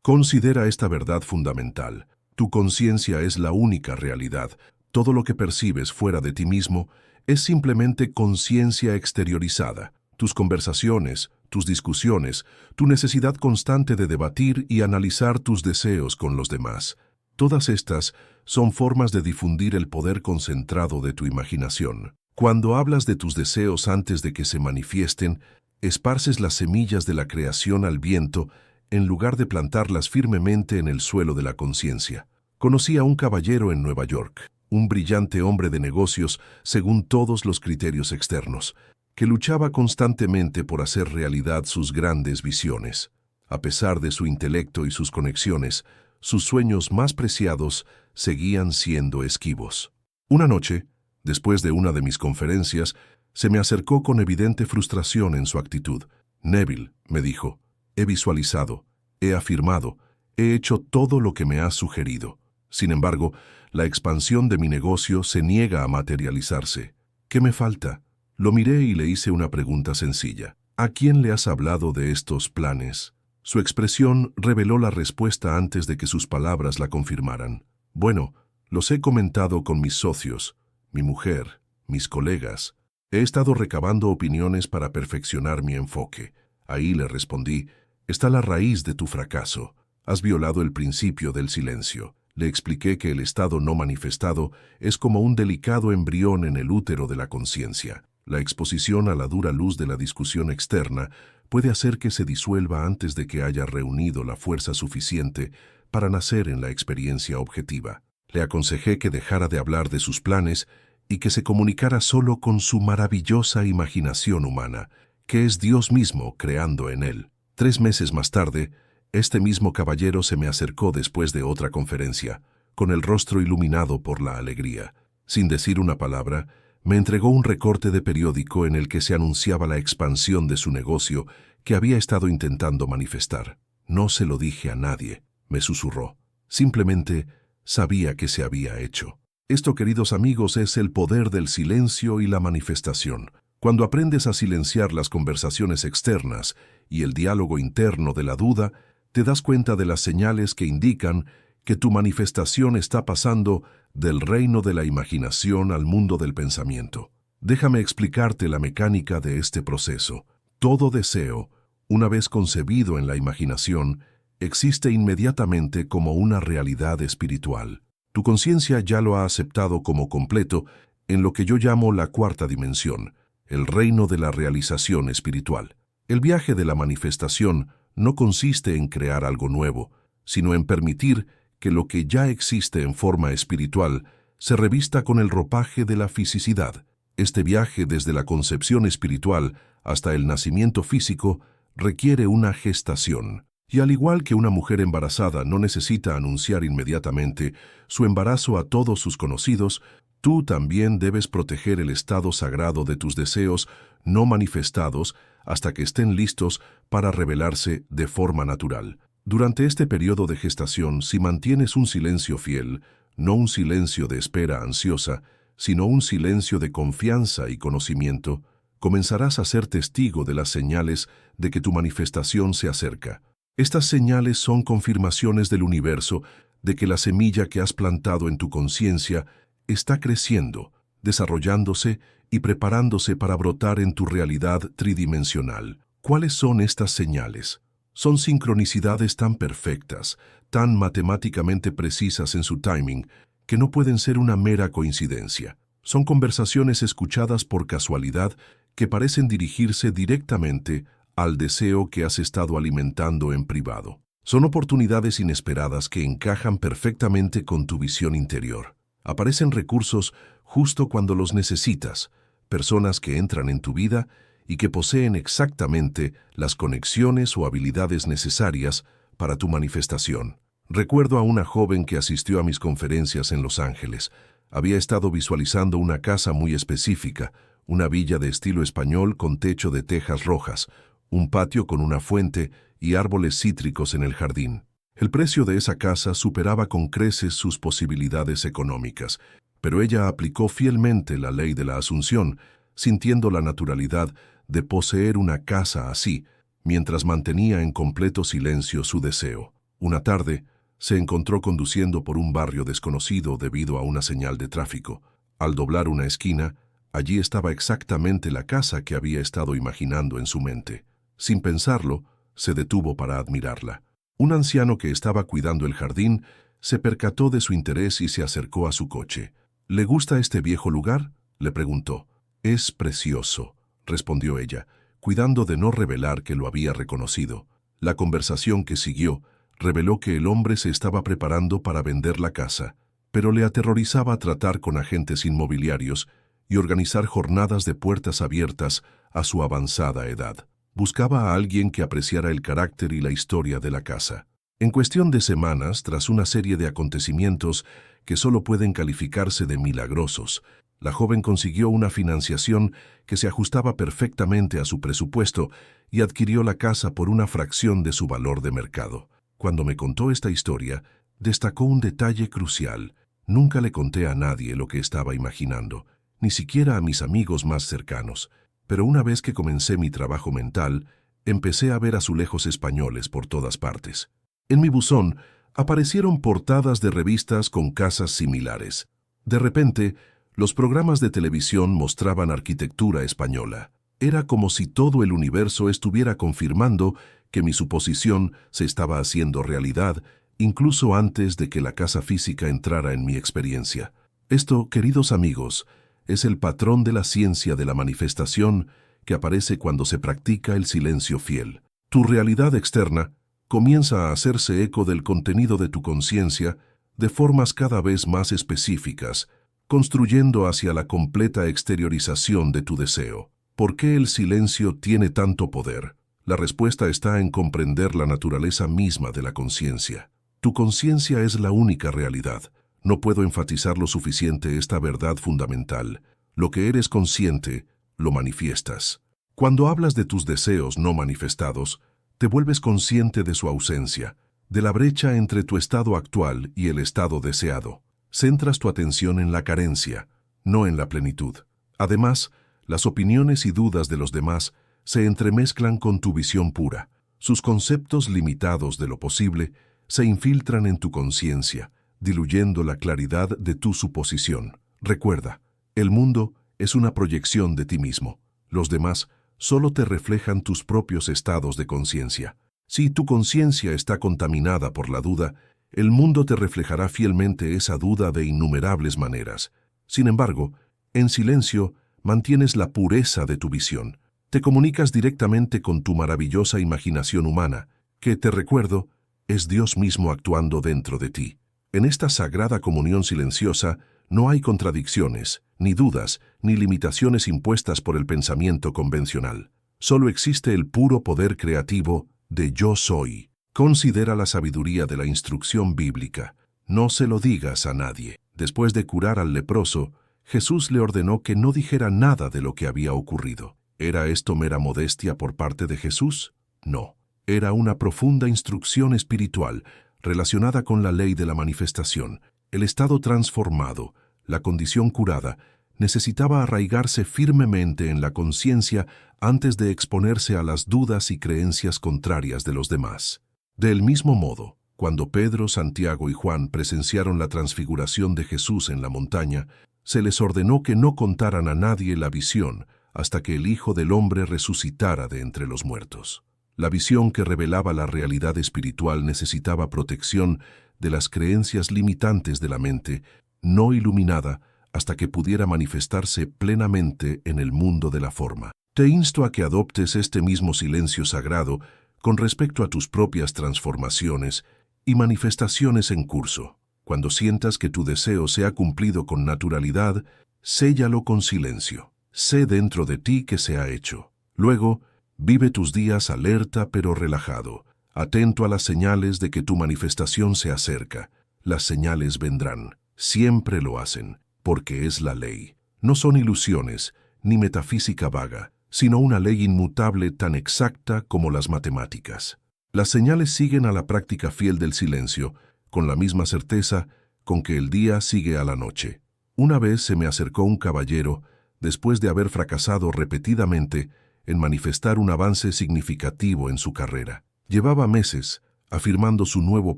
Considera esta verdad fundamental. Tu conciencia es la única realidad. Todo lo que percibes fuera de ti mismo es simplemente conciencia exteriorizada. Tus conversaciones, tus discusiones, tu necesidad constante de debatir y analizar tus deseos con los demás. Todas estas son formas de difundir el poder concentrado de tu imaginación. Cuando hablas de tus deseos antes de que se manifiesten, esparces las semillas de la creación al viento en lugar de plantarlas firmemente en el suelo de la conciencia. Conocí a un caballero en Nueva York, un brillante hombre de negocios según todos los criterios externos, que luchaba constantemente por hacer realidad sus grandes visiones. A pesar de su intelecto y sus conexiones, sus sueños más preciados seguían siendo esquivos. Una noche, después de una de mis conferencias, se me acercó con evidente frustración en su actitud. «Neville», me dijo, «he visualizado, he afirmado, he hecho todo lo que me has sugerido. Sin embargo, la expansión de mi negocio se niega a materializarse. ¿Qué me falta?». Lo miré y le hice una pregunta sencilla. «¿A quién le has hablado de estos planes?». Su expresión reveló la respuesta antes de que sus palabras la confirmaran. «Bueno, los he comentado con mis socios, mi mujer, mis colegas. He estado recabando opiniones para perfeccionar mi enfoque». Ahí le respondí, «está la raíz de tu fracaso. Has violado el principio del silencio». Le expliqué que el estado no manifestado es como un delicado embrión en el útero de la conciencia. La exposición a la dura luz de la discusión externa puede hacer que se disuelva antes de que haya reunido la fuerza suficiente para nacer en la experiencia objetiva. Le aconsejé que dejara de hablar de sus planes y que se comunicara solo con su maravillosa imaginación humana, que es Dios mismo creando en él. 3 meses más tarde, este mismo caballero se me acercó después de otra conferencia, con el rostro iluminado por la alegría. Sin decir una palabra, me entregó un recorte de periódico en el que se anunciaba la expansión de su negocio que había estado intentando manifestar. «No se lo dije a nadie», me susurró. «Simplemente sabía que se había hecho». Esto, queridos amigos, es el poder del silencio y la manifestación. Cuando aprendes a silenciar las conversaciones externas y el diálogo interno de la duda, te das cuenta de las señales que indican que tu manifestación está pasando del reino de la imaginación al mundo del pensamiento. Déjame explicarte la mecánica de este proceso. Todo deseo, una vez concebido en la imaginación, existe inmediatamente como una realidad espiritual. Tu conciencia ya lo ha aceptado como completo en lo que yo llamo la 4ª dimensión, el reino de la realización espiritual. El viaje de la manifestación no consiste en crear algo nuevo, sino en permitir que lo que ya existe en forma espiritual se revista con el ropaje de la fisicidad. Este viaje desde la concepción espiritual hasta el nacimiento físico requiere una gestación. Y al igual que una mujer embarazada no necesita anunciar inmediatamente su embarazo a todos sus conocidos, tú también debes proteger el estado sagrado de tus deseos no manifestados hasta que estén listos para revelarse de forma natural. Durante este periodo de gestación, si mantienes un silencio fiel, no un silencio de espera ansiosa, sino un silencio de confianza y conocimiento, comenzarás a ser testigo de las señales de que tu manifestación se acerca. Estas señales son confirmaciones del universo de que la semilla que has plantado en tu conciencia está creciendo, desarrollándose y preparándose para brotar en tu realidad tridimensional. ¿Cuáles son estas señales? Son sincronicidades tan perfectas, tan matemáticamente precisas en su timing, que no pueden ser una mera coincidencia. Son conversaciones escuchadas por casualidad que parecen dirigirse directamente al deseo que has estado alimentando en privado. Son oportunidades inesperadas que encajan perfectamente con tu visión interior. Aparecen recursos justo cuando los necesitas, personas que entran en tu vida y que poseen exactamente las conexiones o habilidades necesarias para tu manifestación. Recuerdo a una joven que asistió a mis conferencias en Los Ángeles. Había estado visualizando una casa muy específica, una villa de estilo español con techo de tejas rojas, un patio con una fuente y árboles cítricos en el jardín. El precio de esa casa superaba con creces sus posibilidades económicas, pero ella aplicó fielmente la ley de la Asunción, sintiendo la naturalidad de poseer una casa así, mientras mantenía en completo silencio su deseo. Una tarde, se encontró conduciendo por un barrio desconocido debido a una señal de tráfico. Al doblar una esquina, allí estaba exactamente la casa que había estado imaginando en su mente. Sin pensarlo, se detuvo para admirarla. Un anciano que estaba cuidando el jardín se percató de su interés y se acercó a su coche. ¿Le gusta este viejo lugar?, le preguntó. «Es precioso», respondió ella, cuidando de no revelar que lo había reconocido. La conversación que siguió reveló que el hombre se estaba preparando para vender la casa, pero le aterrorizaba tratar con agentes inmobiliarios y organizar jornadas de puertas abiertas a su avanzada edad. Buscaba a alguien que apreciara el carácter y la historia de la casa. En cuestión de semanas, tras una serie de acontecimientos que solo pueden calificarse de milagrosos, la joven consiguió una financiación que se ajustaba perfectamente a su presupuesto y adquirió la casa por una fracción de su valor de mercado. Cuando me contó esta historia, destacó un detalle crucial. Nunca le conté a nadie lo que estaba imaginando, ni siquiera a mis amigos más cercanos. Pero una vez que comencé mi trabajo mental, empecé a ver azulejos españoles por todas partes. En mi buzón aparecieron portadas de revistas con casas similares. De repente, los programas de televisión mostraban arquitectura española. Era como si todo el universo estuviera confirmando que mi suposición se estaba haciendo realidad, incluso antes de que la casa física entrara en mi experiencia. Esto, queridos amigos, es el patrón de la ciencia de la manifestación que aparece cuando se practica el silencio fiel. Tu realidad externa comienza a hacerse eco del contenido de tu conciencia de formas cada vez más específicas, construyendo hacia la completa exteriorización de tu deseo. ¿Por qué el silencio tiene tanto poder? La respuesta está en comprender la naturaleza misma de la conciencia. Tu conciencia es la única realidad. No puedo enfatizar lo suficiente esta verdad fundamental. Lo que eres consciente, lo manifiestas. Cuando hablas de tus deseos no manifestados, te vuelves consciente de su ausencia, de la brecha entre tu estado actual y el estado deseado. Centras tu atención en la carencia, no en la plenitud. Además, las opiniones y dudas de los demás se entremezclan con tu visión pura. Sus conceptos limitados de lo posible se infiltran en tu conciencia, diluyendo la claridad de tu suposición. Recuerda, el mundo es una proyección de ti mismo. Los demás solo te reflejan tus propios estados de conciencia. Si tu conciencia está contaminada por la duda, el mundo te reflejará fielmente esa duda de innumerables maneras. Sin embargo, en silencio, mantienes la pureza de tu visión. Te comunicas directamente con tu maravillosa imaginación humana, que, te recuerdo, es Dios mismo actuando dentro de ti. En esta sagrada comunión silenciosa no hay contradicciones, ni dudas, ni limitaciones impuestas por el pensamiento convencional. Solo existe el puro poder creativo de Yo Soy. Considera la sabiduría de la instrucción bíblica. No se lo digas a nadie. Después de curar al leproso, Jesús le ordenó que no dijera nada de lo que había ocurrido. ¿Era esto mera modestia por parte de Jesús? No. Era una profunda instrucción espiritual relacionada con la ley de la manifestación. El estado transformado, la condición curada, necesitaba arraigarse firmemente en la conciencia antes de exponerse a las dudas y creencias contrarias de los demás. Del mismo modo, cuando Pedro, Santiago y Juan presenciaron la transfiguración de Jesús en la montaña, se les ordenó que no contaran a nadie la visión hasta que el Hijo del Hombre resucitara de entre los muertos. La visión que revelaba la realidad espiritual necesitaba protección de las creencias limitantes de la mente, no iluminada hasta que pudiera manifestarse plenamente en el mundo de la forma. Te insto a que adoptes este mismo silencio sagrado con respecto a tus propias transformaciones y manifestaciones en curso. Cuando sientas que tu deseo se ha cumplido con naturalidad, séllalo con silencio. Sé dentro de ti que se ha hecho. Luego, vive tus días alerta pero relajado, atento a las señales de que tu manifestación se acerca. Las señales vendrán. Siempre lo hacen, porque es la ley. No son ilusiones, ni metafísica vaga, sino una ley inmutable tan exacta como las matemáticas. Las señales siguen a la práctica fiel del silencio, con la misma certeza con que el día sigue a la noche. Una vez se me acercó un caballero, después de haber fracasado repetidamente en manifestar un avance significativo en su carrera. Llevaba meses afirmando su nuevo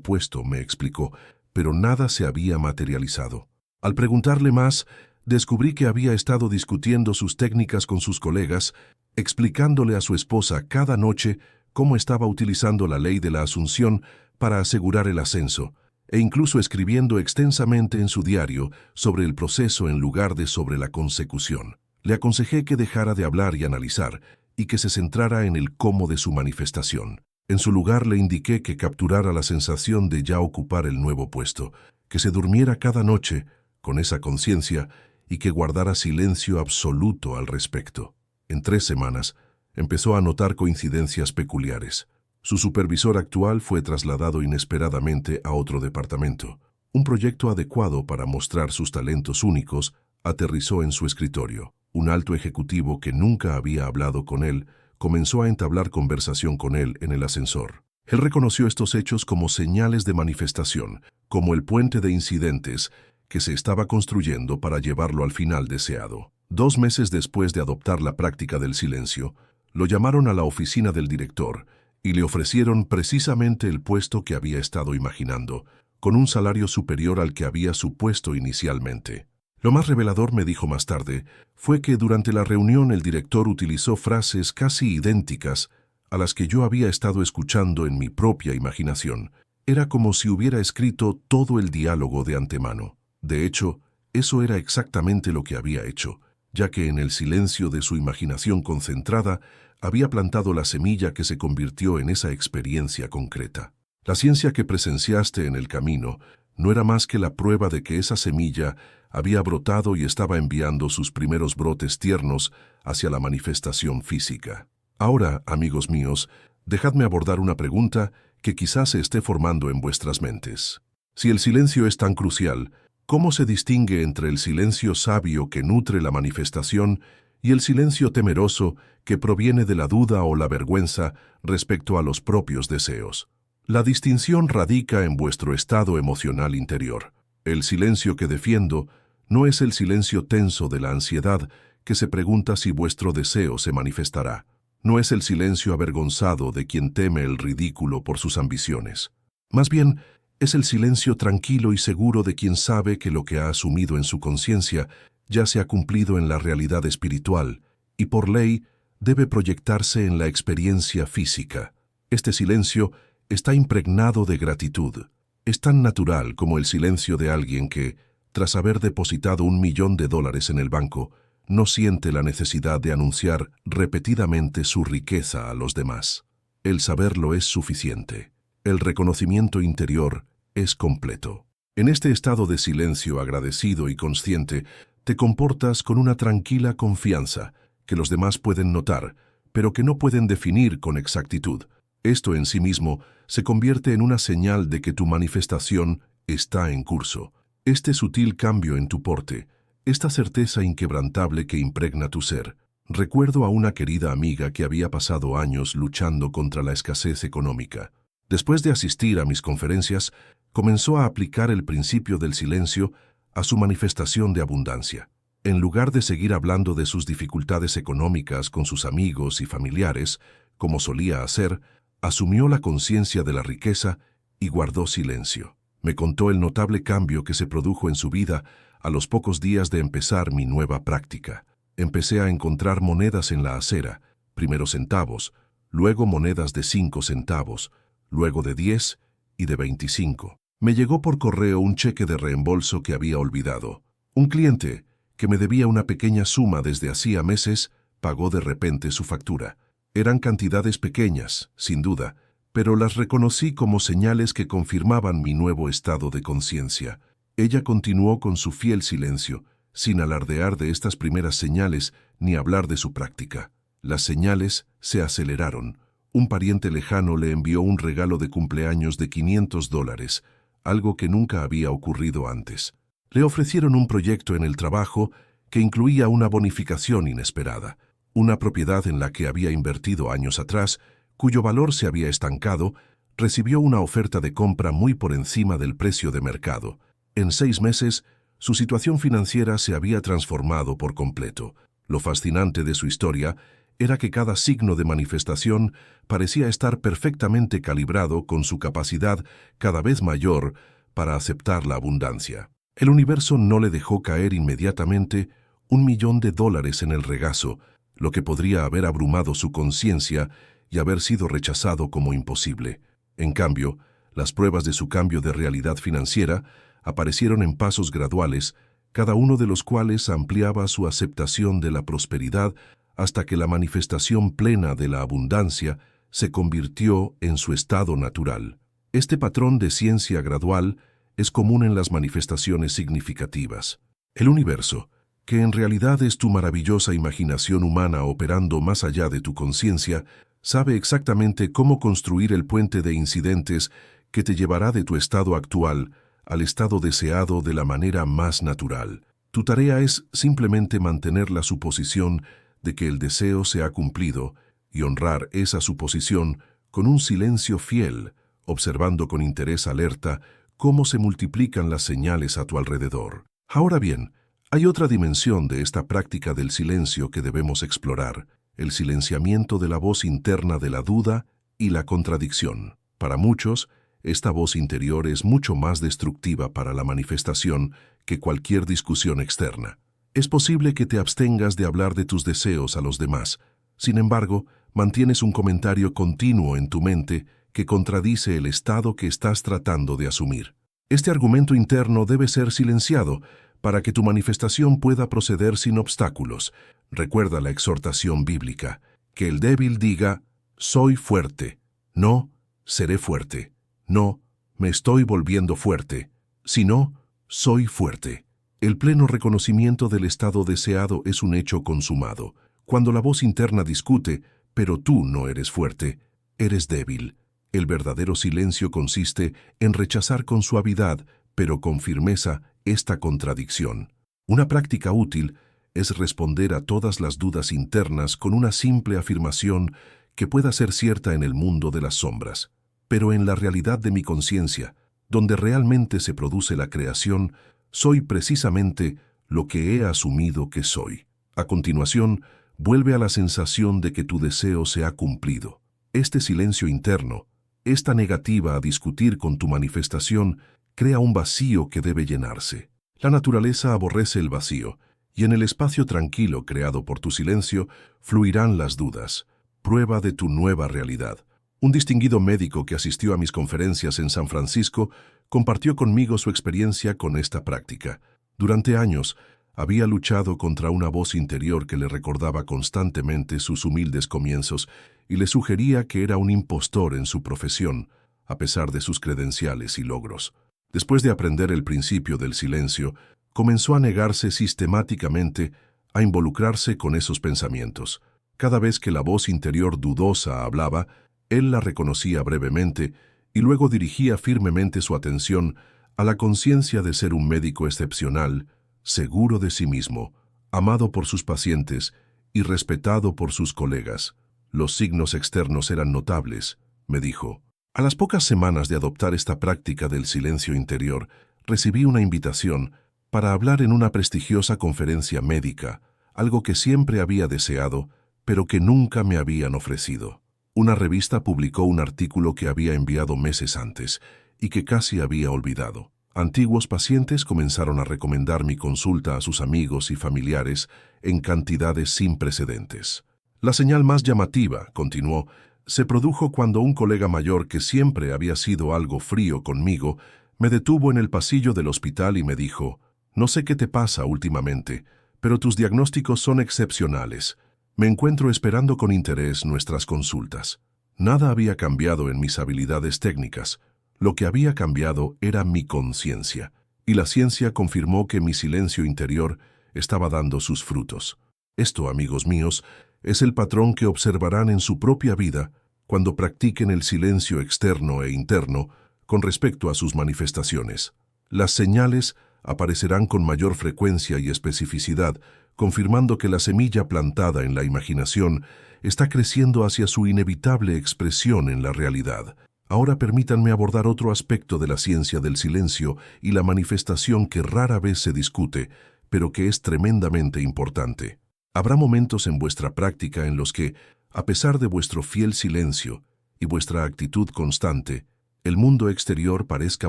puesto, me explicó, pero nada se había materializado. Al preguntarle más, descubrí que había estado discutiendo sus técnicas con sus colegas, explicándole a su esposa cada noche cómo estaba utilizando la ley de la Asunción para asegurar el ascenso, e incluso escribiendo extensamente en su diario sobre el proceso en lugar de sobre la consecución. Le aconsejé que dejara de hablar y analizar, y que se centrara en el cómo de su manifestación. En su lugar le indiqué que capturara la sensación de ya ocupar el nuevo puesto, que se durmiera cada noche con esa conciencia y que guardara silencio absoluto al respecto. En 3 semanas, empezó a notar coincidencias peculiares. Su supervisor actual fue trasladado inesperadamente a otro departamento. Un proyecto adecuado para mostrar sus talentos únicos aterrizó en su escritorio. Un alto ejecutivo que nunca había hablado con él comenzó a entablar conversación con él en el ascensor. Él reconoció estos hechos como señales de manifestación, como el puente de incidentes que se estaba construyendo para llevarlo al final deseado. 2 meses después de adoptar la práctica del silencio, lo llamaron a la oficina del director y le ofrecieron precisamente el puesto que había estado imaginando, con un salario superior al que había supuesto inicialmente. Lo más revelador, me dijo más tarde, fue que durante la reunión el director utilizó frases casi idénticas a las que yo había estado escuchando en mi propia imaginación. Era como si hubiera escrito todo el diálogo de antemano. De hecho, eso era exactamente lo que había hecho, ya que en el silencio de su imaginación concentrada había plantado la semilla que se convirtió en esa experiencia concreta. La ciencia que presenciaste en el camino no era más que la prueba de que esa semilla había brotado y estaba enviando sus primeros brotes tiernos hacia la manifestación física. Ahora, amigos míos, dejadme abordar una pregunta que quizás se esté formando en vuestras mentes. Si el silencio es tan crucial, ¿cómo se distingue entre el silencio sabio que nutre la manifestación y el silencio temeroso que proviene de la duda o la vergüenza respecto a los propios deseos? La distinción radica en vuestro estado emocional interior. El silencio que defiendo no es el silencio tenso de la ansiedad que se pregunta si vuestro deseo se manifestará. No es el silencio avergonzado de quien teme el ridículo por sus ambiciones. Más bien, es el silencio tranquilo y seguro de quien sabe que lo que ha asumido en su conciencia ya se ha cumplido en la realidad espiritual y por ley debe proyectarse en la experiencia física. Este silencio está impregnado de gratitud. Es tan natural como el silencio de alguien que, tras haber depositado $1.000.000 en el banco, no siente la necesidad de anunciar repetidamente su riqueza a los demás. El saberlo es suficiente. El reconocimiento interior es completo. En este estado de silencio agradecido y consciente, te comportas con una tranquila confianza que los demás pueden notar, pero que no pueden definir con exactitud. Esto en sí mismo se convierte en una señal de que tu manifestación está en curso. Este sutil cambio en tu porte, esta certeza inquebrantable que impregna tu ser. Recuerdo a una querida amiga que había pasado años luchando contra la escasez económica. Después de asistir a mis conferencias, comenzó a aplicar el principio del silencio a su manifestación de abundancia. En lugar de seguir hablando de sus dificultades económicas con sus amigos y familiares, como solía hacer, asumió la conciencia de la riqueza y guardó silencio. Me contó el notable cambio que se produjo en su vida a los pocos días de empezar mi nueva práctica. Empecé a encontrar monedas en la acera, primero centavos, luego monedas de 5 centavos, luego de 10 y de 25. Me llegó por correo un cheque de reembolso que había olvidado. Un cliente, que me debía una pequeña suma desde hacía meses, pagó de repente su factura. Eran cantidades pequeñas, sin duda, pero las reconocí como señales que confirmaban mi nuevo estado de conciencia. Ella continuó con su fiel silencio, sin alardear de estas primeras señales ni hablar de su práctica. Las señales se aceleraron. Un pariente lejano le envió un regalo de cumpleaños de $500, algo que nunca había ocurrido antes. Le ofrecieron un proyecto en el trabajo que incluía una bonificación inesperada, una propiedad en la que había invertido años atrás, cuyo valor se había estancado, recibió una oferta de compra muy por encima del precio de mercado. En 6 meses, su situación financiera se había transformado por completo. Lo fascinante de su historia era que cada signo de manifestación parecía estar perfectamente calibrado con su capacidad cada vez mayor para aceptar la abundancia. El universo no le dejó caer inmediatamente $1.000.000 en el regazo, lo que podría haber abrumado su conciencia y haber sido rechazado como imposible. En cambio, las pruebas de su cambio de realidad financiera aparecieron en pasos graduales, cada uno de los cuales ampliaba su aceptación de la prosperidad hasta que la manifestación plena de la abundancia se convirtió en su estado natural. Este patrón de ciencia gradual es común en las manifestaciones significativas. El universo, que en realidad es tu maravillosa imaginación humana operando más allá de tu conciencia, sabe exactamente cómo construir el puente de incidentes que te llevará de tu estado actual al estado deseado de la manera más natural. Tu tarea es simplemente mantener la suposición de que el deseo se ha cumplido y honrar esa suposición con un silencio fiel, observando con interés alerta cómo se multiplican las señales a tu alrededor. Ahora bien, hay otra dimensión de esta práctica del silencio que debemos explorar: el silenciamiento de la voz interna de la duda y la contradicción. Para muchos, esta voz interior es mucho más destructiva para la manifestación que cualquier discusión externa. Es posible que te abstengas de hablar de tus deseos a los demás. Sin embargo, mantienes un comentario continuo en tu mente que contradice el estado que estás tratando de asumir. Este argumento interno debe ser silenciado para que tu manifestación pueda proceder sin obstáculos. Recuerda la exhortación bíblica: que el débil diga, soy fuerte, no, seré fuerte, no, me estoy volviendo fuerte, sino, soy fuerte. El pleno reconocimiento del estado deseado es un hecho consumado. Cuando la voz interna discute, pero tú no eres fuerte, eres débil. El verdadero silencio consiste en rechazar con suavidad, pero con firmeza, esta contradicción. Una práctica útil es responder a todas las dudas internas con una simple afirmación que pueda ser cierta en el mundo de las sombras. Pero en la realidad de mi conciencia, donde realmente se produce la creación, soy precisamente lo que he asumido que soy. A continuación, vuelve a la sensación de que tu deseo se ha cumplido. Este silencio interno, esta negativa a discutir con tu manifestación, crea un vacío que debe llenarse. La naturaleza aborrece el vacío, y en el espacio tranquilo creado por tu silencio fluirán las dudas, prueba de tu nueva realidad. Un distinguido médico que asistió a mis conferencias en San Francisco compartió conmigo su experiencia con esta práctica. Durante años, había luchado contra una voz interior que le recordaba constantemente sus humildes comienzos y le sugería que era un impostor en su profesión, a pesar de sus credenciales y logros. Después de aprender el principio del silencio, comenzó a negarse sistemáticamente a involucrarse con esos pensamientos. Cada vez que la voz interior dudosa hablaba, él la reconocía brevemente y luego dirigía firmemente su atención a la conciencia de ser un médico excepcional, seguro de sí mismo, amado por sus pacientes y respetado por sus colegas. Los signos externos eran notables, me dijo. A las pocas semanas de adoptar esta práctica del silencio interior, recibí una invitación para hablar en una prestigiosa conferencia médica, algo que siempre había deseado, pero que nunca me habían ofrecido. Una revista publicó un artículo que había enviado meses antes y que casi había olvidado. Antiguos pacientes comenzaron a recomendar mi consulta a sus amigos y familiares en cantidades sin precedentes. La señal más llamativa, continuó, se produjo cuando un colega mayor que siempre había sido algo frío conmigo me detuvo en el pasillo del hospital y me dijo: «No sé qué te pasa últimamente, pero tus diagnósticos son excepcionales. Me encuentro esperando con interés nuestras consultas». Nada había cambiado en mis habilidades técnicas. Lo que había cambiado era mi conciencia, y la ciencia confirmó que mi silencio interior estaba dando sus frutos. Esto, amigos míos, es el patrón que observarán en su propia vida cuando practiquen el silencio externo e interno con respecto a sus manifestaciones. Las señales aparecerán con mayor frecuencia y especificidad, confirmando que la semilla plantada en la imaginación está creciendo hacia su inevitable expresión en la realidad. Ahora permítanme abordar otro aspecto de la ciencia del silencio y la manifestación que rara vez se discute, pero que es tremendamente importante. Habrá momentos en vuestra práctica en los que, a pesar de vuestro fiel silencio y vuestra actitud constante, el mundo exterior parezca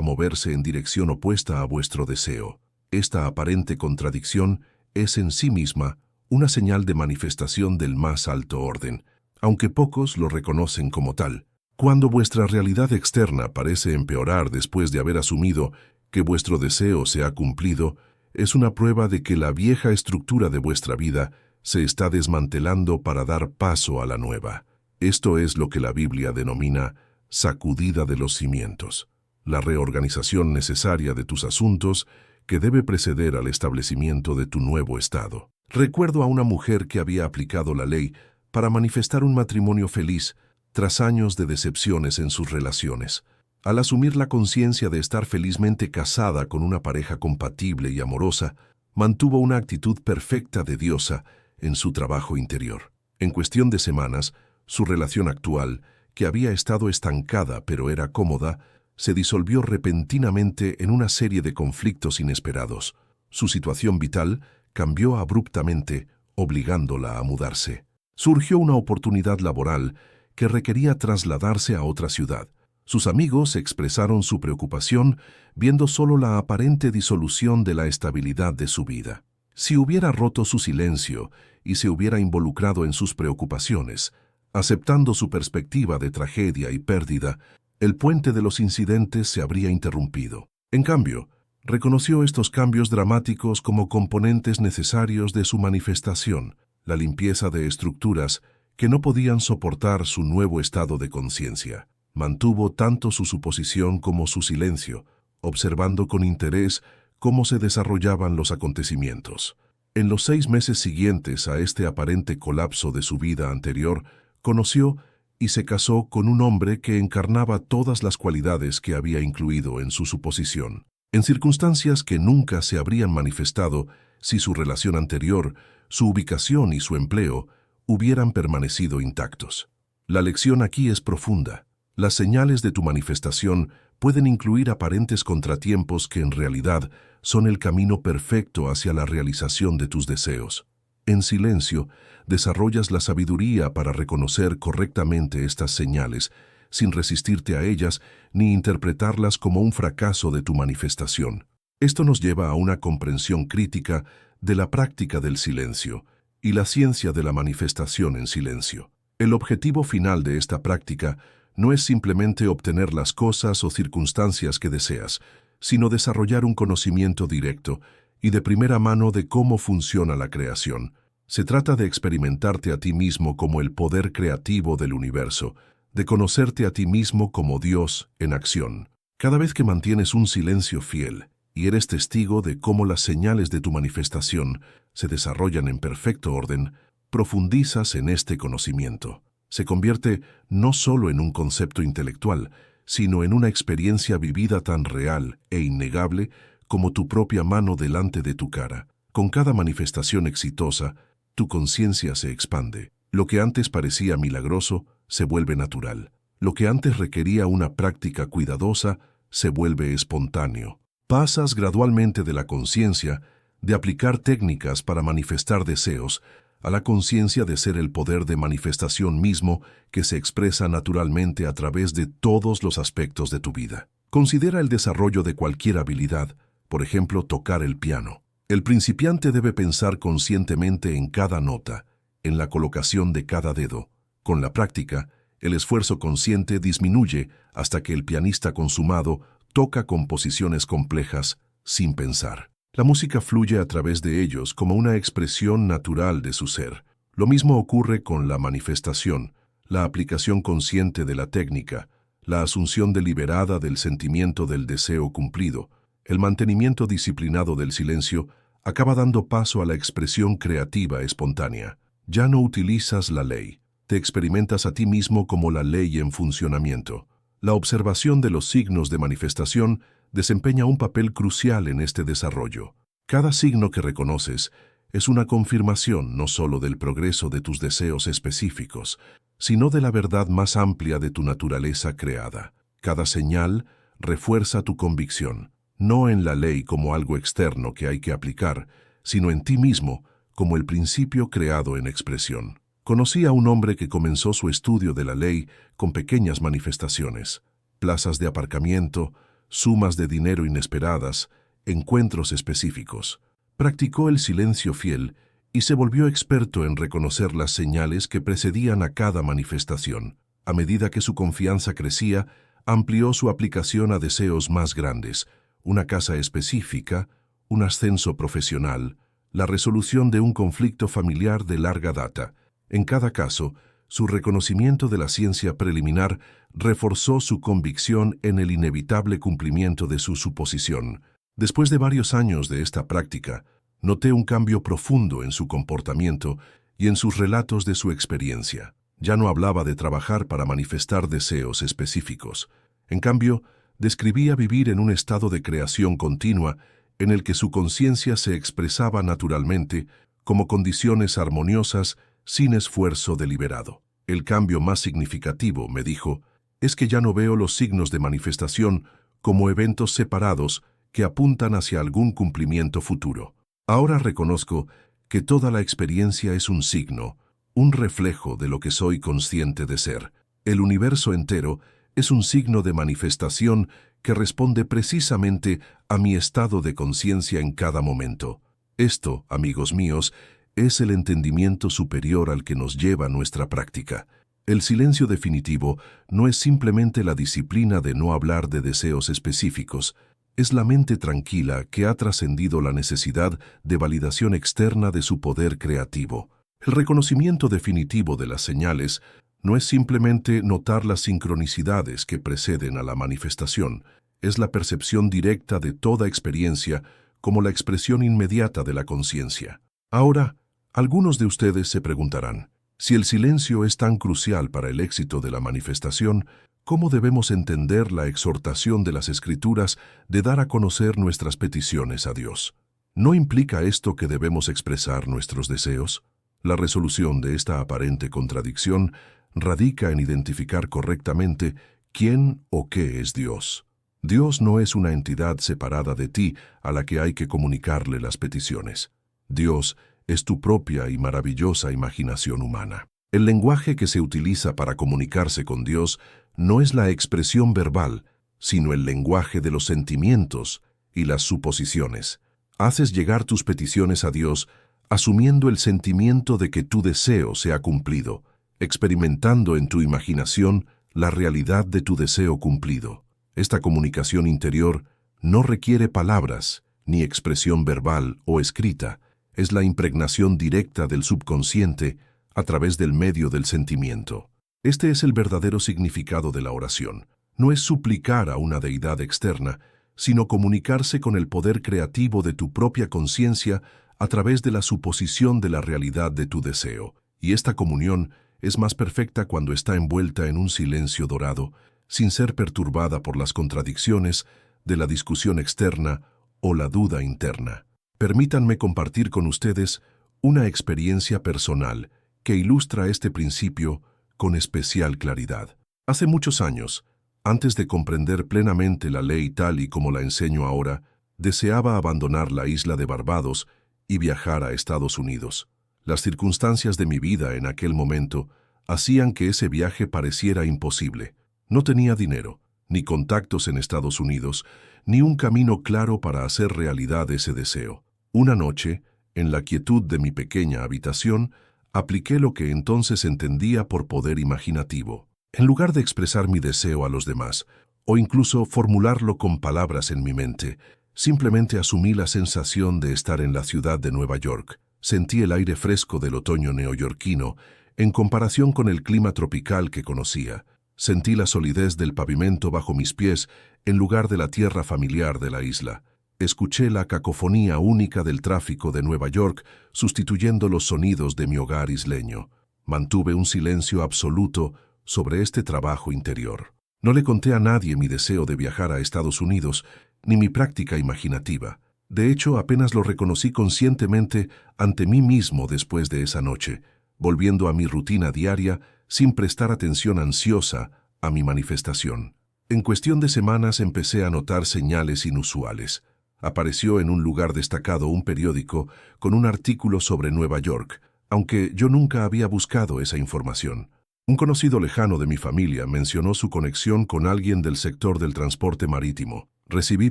moverse en dirección opuesta a vuestro deseo. Esta aparente contradicción es en sí misma una señal de manifestación del más alto orden, aunque pocos lo reconocen como tal. Cuando vuestra realidad externa parece empeorar después de haber asumido que vuestro deseo se ha cumplido, es una prueba de que la vieja estructura de vuestra vida se está desmantelando para dar paso a la nueva. Esto es lo que la Biblia denomina sacudida de los cimientos, la reorganización necesaria de tus asuntos que debe preceder al establecimiento de tu nuevo estado. Recuerdo a una mujer que había aplicado la ley para manifestar un matrimonio feliz tras años de decepciones en sus relaciones. Al asumir la conciencia de estar felizmente casada con una pareja compatible y amorosa, mantuvo una actitud perfecta de diosa en su trabajo interior. En cuestión de semanas, su relación actual, que había estado estancada pero era cómoda, se disolvió repentinamente en una serie de conflictos inesperados. Su situación vital cambió abruptamente, obligándola a mudarse. Surgió una oportunidad laboral que requería trasladarse a otra ciudad. Sus amigos expresaron su preocupación viendo solo la aparente disolución de la estabilidad de su vida. Si hubiera roto su silencio y se hubiera involucrado en sus preocupaciones, aceptando su perspectiva de tragedia y pérdida, el puente de los incidentes se habría interrumpido. En cambio, reconoció estos cambios dramáticos como componentes necesarios de su manifestación, la limpieza de estructuras que no podían soportar su nuevo estado de conciencia. Mantuvo tanto su suposición como su silencio, observando con interés cómo se desarrollaban los acontecimientos. En los 6 meses siguientes a este aparente colapso de su vida anterior, conoció y se casó con un hombre que encarnaba todas las cualidades que había incluido en su suposición, en circunstancias que nunca se habrían manifestado si su relación anterior, su ubicación y su empleo hubieran permanecido intactos. La lección aquí es profunda. Las señales de tu manifestación pueden incluir aparentes contratiempos que en realidad son el camino perfecto hacia la realización de tus deseos. En silencio, desarrollas la sabiduría para reconocer correctamente estas señales, sin resistirte a ellas ni interpretarlas como un fracaso de tu manifestación. Esto nos lleva a una comprensión crítica de la práctica del silencio y la ciencia de la manifestación en silencio. El objetivo final de esta práctica no es simplemente obtener las cosas o circunstancias que deseas, sino desarrollar un conocimiento directo y de primera mano de cómo funciona la creación. Se trata de experimentarte a ti mismo como el poder creativo del universo, de conocerte a ti mismo como Dios en acción. Cada vez que mantienes un silencio fiel y eres testigo de cómo las señales de tu manifestación se desarrollan en perfecto orden, profundizas en este conocimiento. Se convierte no solo en un concepto intelectual, sino en una experiencia vivida tan real e innegable como tu propia mano delante de tu cara. Con cada manifestación exitosa, tu conciencia se expande. Lo que antes parecía milagroso se vuelve natural. Lo que antes requería una práctica cuidadosa se vuelve espontáneo. Pasas gradualmente de la conciencia de aplicar técnicas para manifestar deseos a la conciencia de ser el poder de manifestación mismo que se expresa naturalmente a través de todos los aspectos de tu vida. Considera el desarrollo de cualquier habilidad, por ejemplo, tocar el piano. El principiante debe pensar conscientemente en cada nota, en la colocación de cada dedo. Con la práctica, el esfuerzo consciente disminuye hasta que el pianista consumado toca composiciones complejas sin pensar. La música fluye a través de ellos como una expresión natural de su ser. Lo mismo ocurre con la manifestación, la aplicación consciente de la técnica, la asunción deliberada del sentimiento del deseo cumplido. El mantenimiento disciplinado del silencio acaba dando paso a la expresión creativa espontánea. Ya no utilizas la ley, te experimentas a ti mismo como la ley en funcionamiento. La observación de los signos de manifestación desempeña un papel crucial en este desarrollo. Cada signo que reconoces es una confirmación no solo del progreso de tus deseos específicos, sino de la verdad más amplia de tu naturaleza creada. Cada señal refuerza tu convicción, no en la ley como algo externo que hay que aplicar, sino en ti mismo como el principio creado en expresión. Conocí a un hombre que comenzó su estudio de la ley con pequeñas manifestaciones, plazas de aparcamiento, sumas de dinero inesperadas, encuentros específicos. Practicó el silencio fiel y se volvió experto en reconocer las señales que precedían a cada manifestación. A medida que su confianza crecía, amplió su aplicación a deseos más grandes, una casa específica, un ascenso profesional, la resolución de un conflicto familiar de larga data. En cada caso, su reconocimiento de la ciencia preliminar reforzó su convicción en el inevitable cumplimiento de su suposición. Después de varios años de esta práctica, noté un cambio profundo en su comportamiento y en sus relatos de su experiencia. Ya no hablaba de trabajar para manifestar deseos específicos. En cambio, describía vivir en un estado de creación continua en el que su conciencia se expresaba naturalmente como condiciones armoniosas sin esfuerzo deliberado. El cambio más significativo, me dijo, es que ya no veo los signos de manifestación como eventos separados que apuntan hacia algún cumplimiento futuro. Ahora reconozco que toda la experiencia es un signo, un reflejo de lo que soy consciente de ser. El universo entero es un signo de manifestación que responde precisamente a mi estado de conciencia en cada momento. Esto, amigos míos, es el entendimiento superior al que nos lleva nuestra práctica. El silencio definitivo no es simplemente la disciplina de no hablar de deseos específicos, es la mente tranquila que ha trascendido la necesidad de validación externa de su poder creativo. El reconocimiento definitivo de las señales no es simplemente notar las sincronicidades que preceden a la manifestación, es la percepción directa de toda experiencia como la expresión inmediata de la conciencia. Ahora, algunos de ustedes se preguntarán, si el silencio es tan crucial para el éxito de la manifestación, ¿cómo debemos entender la exhortación de las Escrituras de dar a conocer nuestras peticiones a Dios? ¿No implica esto que debemos expresar nuestros deseos? La resolución de esta aparente contradicción radica en identificar correctamente quién o qué es Dios. Dios no es una entidad separada de ti a la que hay que comunicarle las peticiones. Dios es tu propia y maravillosa imaginación humana. El lenguaje que se utiliza para comunicarse con Dios no es la expresión verbal, sino el lenguaje de los sentimientos y las suposiciones. Haces llegar tus peticiones a Dios asumiendo el sentimiento de que tu deseo se ha cumplido, experimentando en tu imaginación la realidad de tu deseo cumplido. Esta comunicación interior no requiere palabras, ni expresión verbal o escrita, es la impregnación directa del subconsciente a través del medio del sentimiento. Este es el verdadero significado de la oración. No es suplicar a una deidad externa, sino comunicarse con el poder creativo de tu propia conciencia a través de la suposición de la realidad de tu deseo. Y esta comunión es más perfecta cuando está envuelta en un silencio dorado, sin ser perturbada por las contradicciones de la discusión externa o la duda interna. Permítanme compartir con ustedes una experiencia personal que ilustra este principio con especial claridad. Hace muchos años, antes de comprender plenamente la ley tal y como la enseño ahora, deseaba abandonar la isla de Barbados y viajar a Estados Unidos. Las circunstancias de mi vida en aquel momento hacían que ese viaje pareciera imposible. No tenía dinero, ni contactos en Estados Unidos, ni un camino claro para hacer realidad ese deseo. Una noche, en la quietud de mi pequeña habitación, apliqué lo que entonces entendía por poder imaginativo. En lugar de expresar mi deseo a los demás, o incluso formularlo con palabras en mi mente, simplemente asumí la sensación de estar en la ciudad de Nueva York. Sentí el aire fresco del otoño neoyorquino en comparación con el clima tropical que conocía. Sentí la solidez del pavimento bajo mis pies en lugar de la tierra familiar de la isla. Escuché la cacofonía única del tráfico de Nueva York sustituyendo los sonidos de mi hogar isleño. Mantuve un silencio absoluto sobre este trabajo interior. No le conté a nadie mi deseo de viajar a Estados Unidos, ni mi práctica imaginativa. De hecho, apenas lo reconocí conscientemente ante mí mismo después de esa noche, volviendo a mi rutina diaria sin prestar atención ansiosa a mi manifestación. En cuestión de semanas empecé a notar señales inusuales. Apareció en un lugar destacado un periódico con un artículo sobre Nueva York, aunque yo nunca había buscado esa información. Un conocido lejano de mi familia mencionó su conexión con alguien del sector del transporte marítimo. Recibí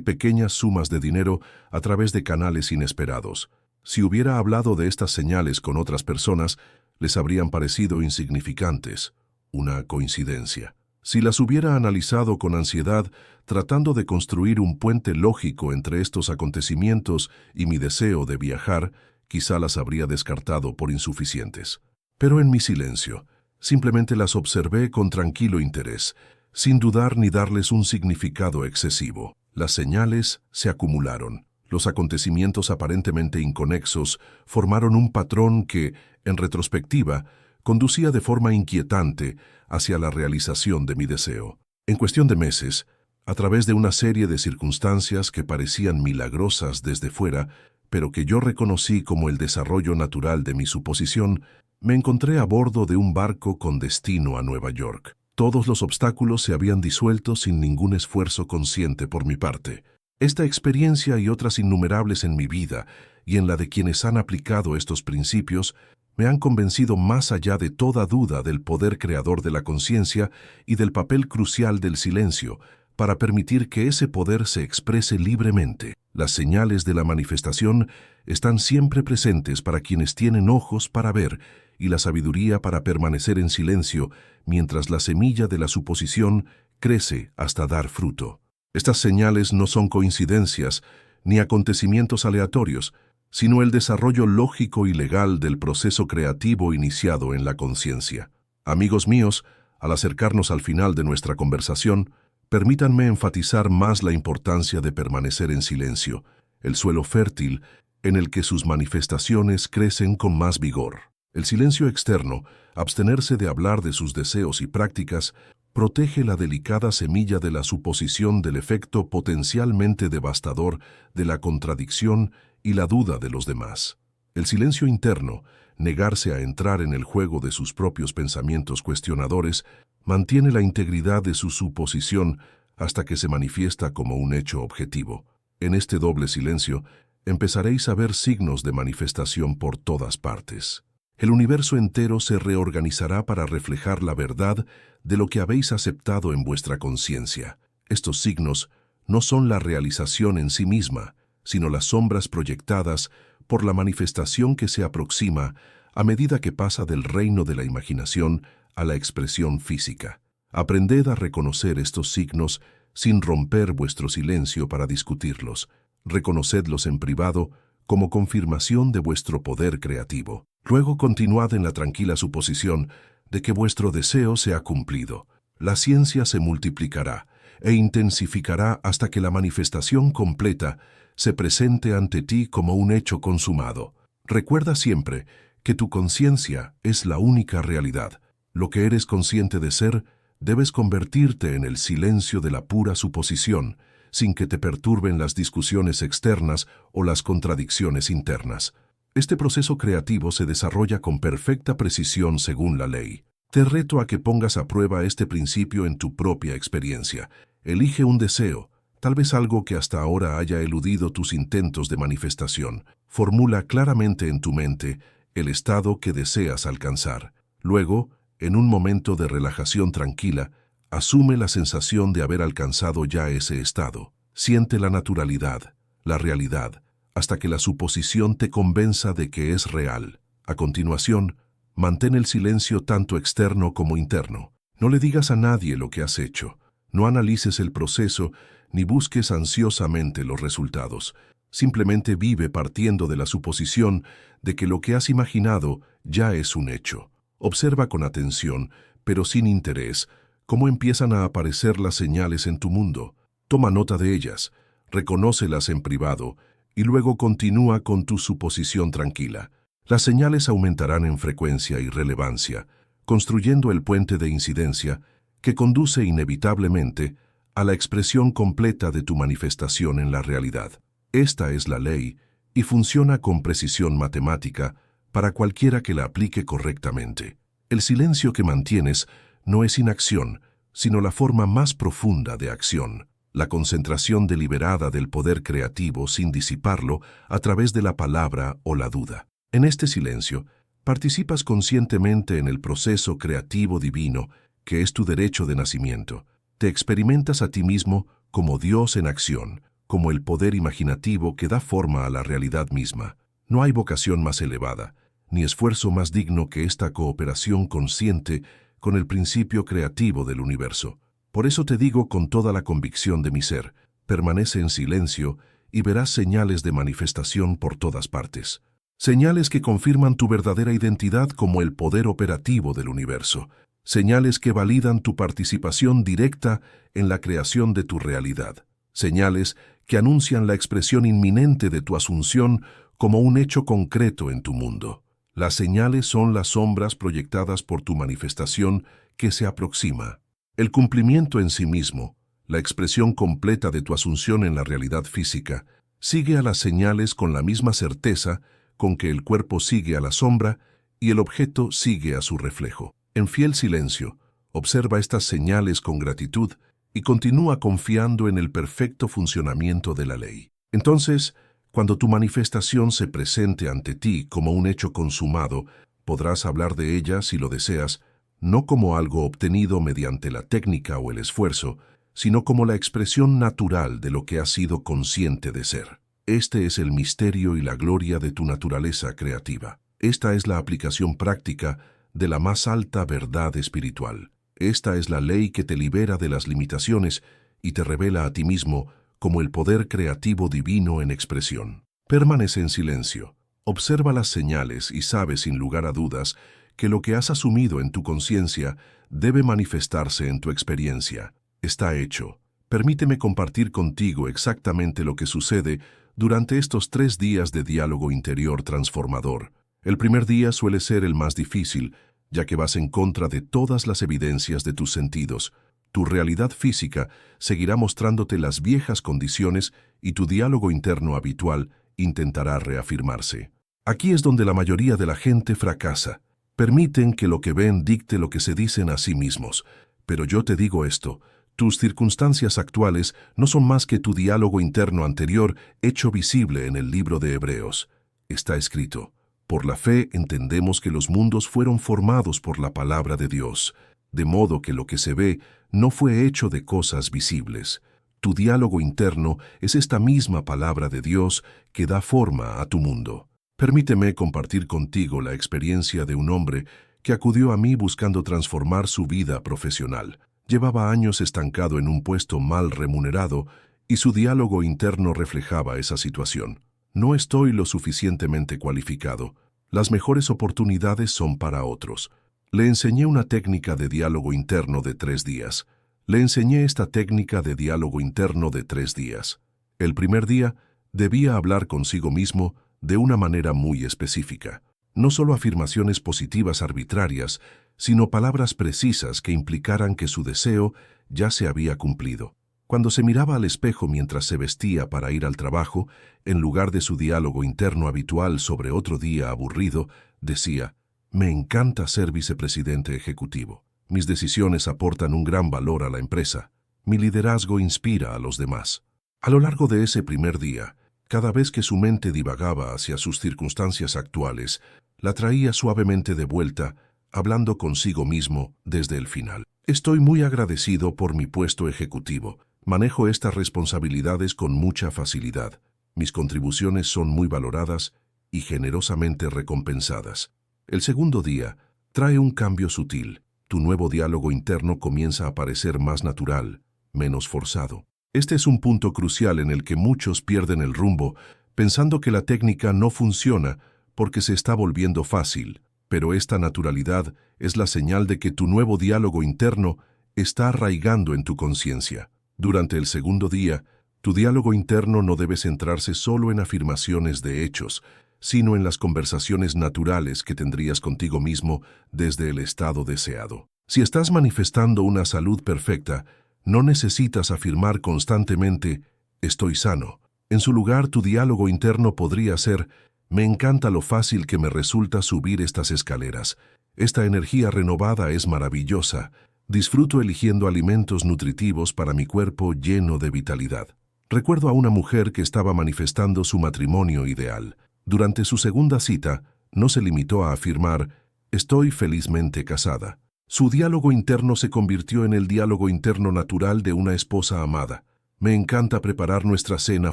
pequeñas sumas de dinero a través de canales inesperados. Si hubiera hablado de estas señales con otras personas, les habrían parecido insignificantes, una coincidencia. Si las hubiera analizado con ansiedad, tratando de construir un puente lógico entre estos acontecimientos y mi deseo de viajar, quizá las habría descartado por insuficientes. Pero en mi silencio, simplemente las observé con tranquilo interés, sin dudar ni darles un significado excesivo. Las señales se acumularon. Los acontecimientos aparentemente inconexos formaron un patrón que, en retrospectiva, conducía de forma inquietante hacia la realización de mi deseo. En cuestión de meses, a través de una serie de circunstancias que parecían milagrosas desde fuera, pero que yo reconocí como el desarrollo natural de mi suposición, me encontré a bordo de un barco con destino a Nueva York. Todos los obstáculos se habían disuelto sin ningún esfuerzo consciente por mi parte. Esta experiencia y otras innumerables en mi vida y en la de quienes han aplicado estos principios me han convencido más allá de toda duda del poder creador de la conciencia y del papel crucial del silencio para permitir que ese poder se exprese libremente. Las señales de la manifestación están siempre presentes para quienes tienen ojos para ver y la sabiduría para permanecer en silencio mientras la semilla de la suposición crece hasta dar fruto. Estas señales no son coincidencias ni acontecimientos aleatorios, sino el desarrollo lógico y legal del proceso creativo iniciado en la conciencia. Amigos míos, al acercarnos al final de nuestra conversación, permítanme enfatizar más la importancia de permanecer en silencio, el suelo fértil en el que sus manifestaciones crecen con más vigor. El silencio externo, abstenerse de hablar de sus deseos y prácticas, protege la delicada semilla de la suposición del efecto potencialmente devastador de la contradicción y la duda de los demás. El silencio interno, negarse a entrar en el juego de sus propios pensamientos cuestionadores, mantiene la integridad de su suposición hasta que se manifiesta como un hecho objetivo. En este doble silencio, empezaréis a ver signos de manifestación por todas partes. El universo entero se reorganizará para reflejar la verdad de lo que habéis aceptado en vuestra conciencia. Estos signos no son la realización en sí misma, sino las sombras proyectadas por la manifestación que se aproxima a medida que pasa del reino de la imaginación a la expresión física. Aprended a reconocer estos signos sin romper vuestro silencio para discutirlos. Reconocedlos en privado como confirmación de vuestro poder creativo. Luego continuad en la tranquila suposición de que vuestro deseo se ha cumplido. La ciencia se multiplicará e intensificará hasta que la manifestación completa se presente ante ti como un hecho consumado. Recuerda siempre que tu conciencia es la única realidad. Lo que eres consciente de ser, debes convertirte en el silencio de la pura suposición, sin que te perturben las discusiones externas o las contradicciones internas. Este proceso creativo se desarrolla con perfecta precisión según la ley. Te reto a que pongas a prueba este principio en tu propia experiencia. Elige un deseo, tal vez algo que hasta ahora haya eludido tus intentos de manifestación. Formula claramente en tu mente el estado que deseas alcanzar. Luego, en un momento de relajación tranquila, asume la sensación de haber alcanzado ya ese estado. Siente la naturalidad, la realidad, hasta que la suposición te convenza de que es real. A continuación, mantén el silencio tanto externo como interno. No le digas a nadie lo que has hecho. No analices el proceso ni busques ansiosamente los resultados. Simplemente vive partiendo de la suposición de que lo que has imaginado ya es un hecho. Observa con atención, pero sin interés, cómo empiezan a aparecer las señales en tu mundo. Toma nota de ellas, reconócelas en privado y luego continúa con tu suposición tranquila. Las señales aumentarán en frecuencia y relevancia, construyendo el puente de incidencia que conduce inevitablemente a la expresión completa de tu manifestación en la realidad. Esta es la ley y funciona con precisión matemática para cualquiera que la aplique correctamente. El silencio que mantienes no es inacción, sino la forma más profunda de acción. la concentración deliberada del poder creativo sin disiparlo a través de la palabra o la duda. En este silencio, participas conscientemente en el proceso creativo divino, que es tu derecho de nacimiento. Te experimentas a ti mismo como Dios en acción, como el poder imaginativo que da forma a la realidad misma. No hay vocación más elevada, ni esfuerzo más digno que esta cooperación consciente con el principio creativo del universo. Por eso te digo con toda la convicción de mi ser, permanece en silencio y verás señales de manifestación por todas partes. Señales que confirman tu verdadera identidad como el poder operativo del universo. Señales que validan tu participación directa en la creación de tu realidad. Señales que anuncian la expresión inminente de tu asunción como un hecho concreto en tu mundo. Las señales son las sombras proyectadas por tu manifestación que se aproxima. El cumplimiento en sí mismo, la expresión completa de tu asunción en la realidad física, sigue a las señales con la misma certeza con que el cuerpo sigue a la sombra y el objeto sigue a su reflejo. En fiel silencio, observa estas señales con gratitud y continúa confiando en el perfecto funcionamiento de la ley. Entonces, cuando tu manifestación se presente ante ti como un hecho consumado, podrás hablar de ella, si lo deseas, no como algo obtenido mediante la técnica o el esfuerzo, sino como la expresión natural de lo que has sido consciente de ser. Este es el misterio y la gloria de tu naturaleza creativa. Esta es la aplicación práctica de la más alta verdad espiritual. Esta es la ley que te libera de las limitaciones y te revela a ti mismo como el poder creativo divino en expresión. Permanece en silencio, observa las señales y sabe sin lugar a dudas que lo que has asumido en tu conciencia debe manifestarse en tu experiencia. Está hecho. Permíteme compartir contigo exactamente lo que sucede durante estos 3 días de diálogo interior transformador. El primer día suele ser el más difícil, ya que vas en contra de todas las evidencias de tus sentidos. Tu realidad física seguirá mostrándote las viejas condiciones y tu diálogo interno habitual intentará reafirmarse. Aquí es donde la mayoría de la gente fracasa. Permiten que lo que ven dicte lo que se dicen a sí mismos. Pero yo te digo esto, tus circunstancias actuales no son más que tu diálogo interno anterior hecho visible en el libro de Hebreos. Está escrito: por la fe entendemos que los mundos fueron formados por la palabra de Dios, de modo que lo que se ve no fue hecho de cosas visibles. Tu diálogo interno es esta misma palabra de Dios que da forma a tu mundo. Permíteme compartir contigo la experiencia de un hombre que acudió a mí buscando transformar su vida profesional. Llevaba años estancado en un puesto mal remunerado y su diálogo interno reflejaba esa situación. No estoy lo suficientemente cualificado. Las mejores oportunidades son para otros. Le enseñé una técnica de diálogo interno de 3 días. Le enseñé esta técnica de diálogo interno de 3 días. El primer día debía hablar consigo mismo de una manera muy específica. No solo afirmaciones positivas arbitrarias, sino palabras precisas que implicaran que su deseo ya se había cumplido. Cuando se miraba al espejo mientras se vestía para ir al trabajo, en lugar de su diálogo interno habitual sobre otro día aburrido, decía: me encanta ser vicepresidente ejecutivo. Mis decisiones aportan un gran valor a la empresa. Mi liderazgo inspira a los demás. A lo largo de ese primer día, cada vez que su mente divagaba hacia sus circunstancias actuales, la traía suavemente de vuelta, hablando consigo mismo desde el final. Estoy muy agradecido por mi puesto ejecutivo. Manejo estas responsabilidades con mucha facilidad. Mis contribuciones son muy valoradas y generosamente recompensadas. El segundo día trae un cambio sutil. Tu nuevo diálogo interno comienza a parecer más natural, menos forzado. Este es un punto crucial en el que muchos pierden el rumbo, pensando que la técnica no funciona porque se está volviendo fácil. Pero esta naturalidad es la señal de que tu nuevo diálogo interno está arraigando en tu conciencia. Durante el segundo día, tu diálogo interno no debe centrarse solo en afirmaciones de hechos, sino en las conversaciones naturales que tendrías contigo mismo desde el estado deseado. Si estás manifestando una salud perfecta, no necesitas afirmar constantemente: estoy sano. En su lugar, tu diálogo interno podría ser: me encanta lo fácil que me resulta subir estas escaleras. Esta energía renovada es maravillosa. Disfruto eligiendo alimentos nutritivos para mi cuerpo lleno de vitalidad. Recuerdo a una mujer que estaba manifestando su matrimonio ideal. Durante su segunda cita, no se limitó a afirmar, «Estoy felizmente casada». Su diálogo interno se convirtió en el diálogo interno natural de una esposa amada. Me encanta preparar nuestra cena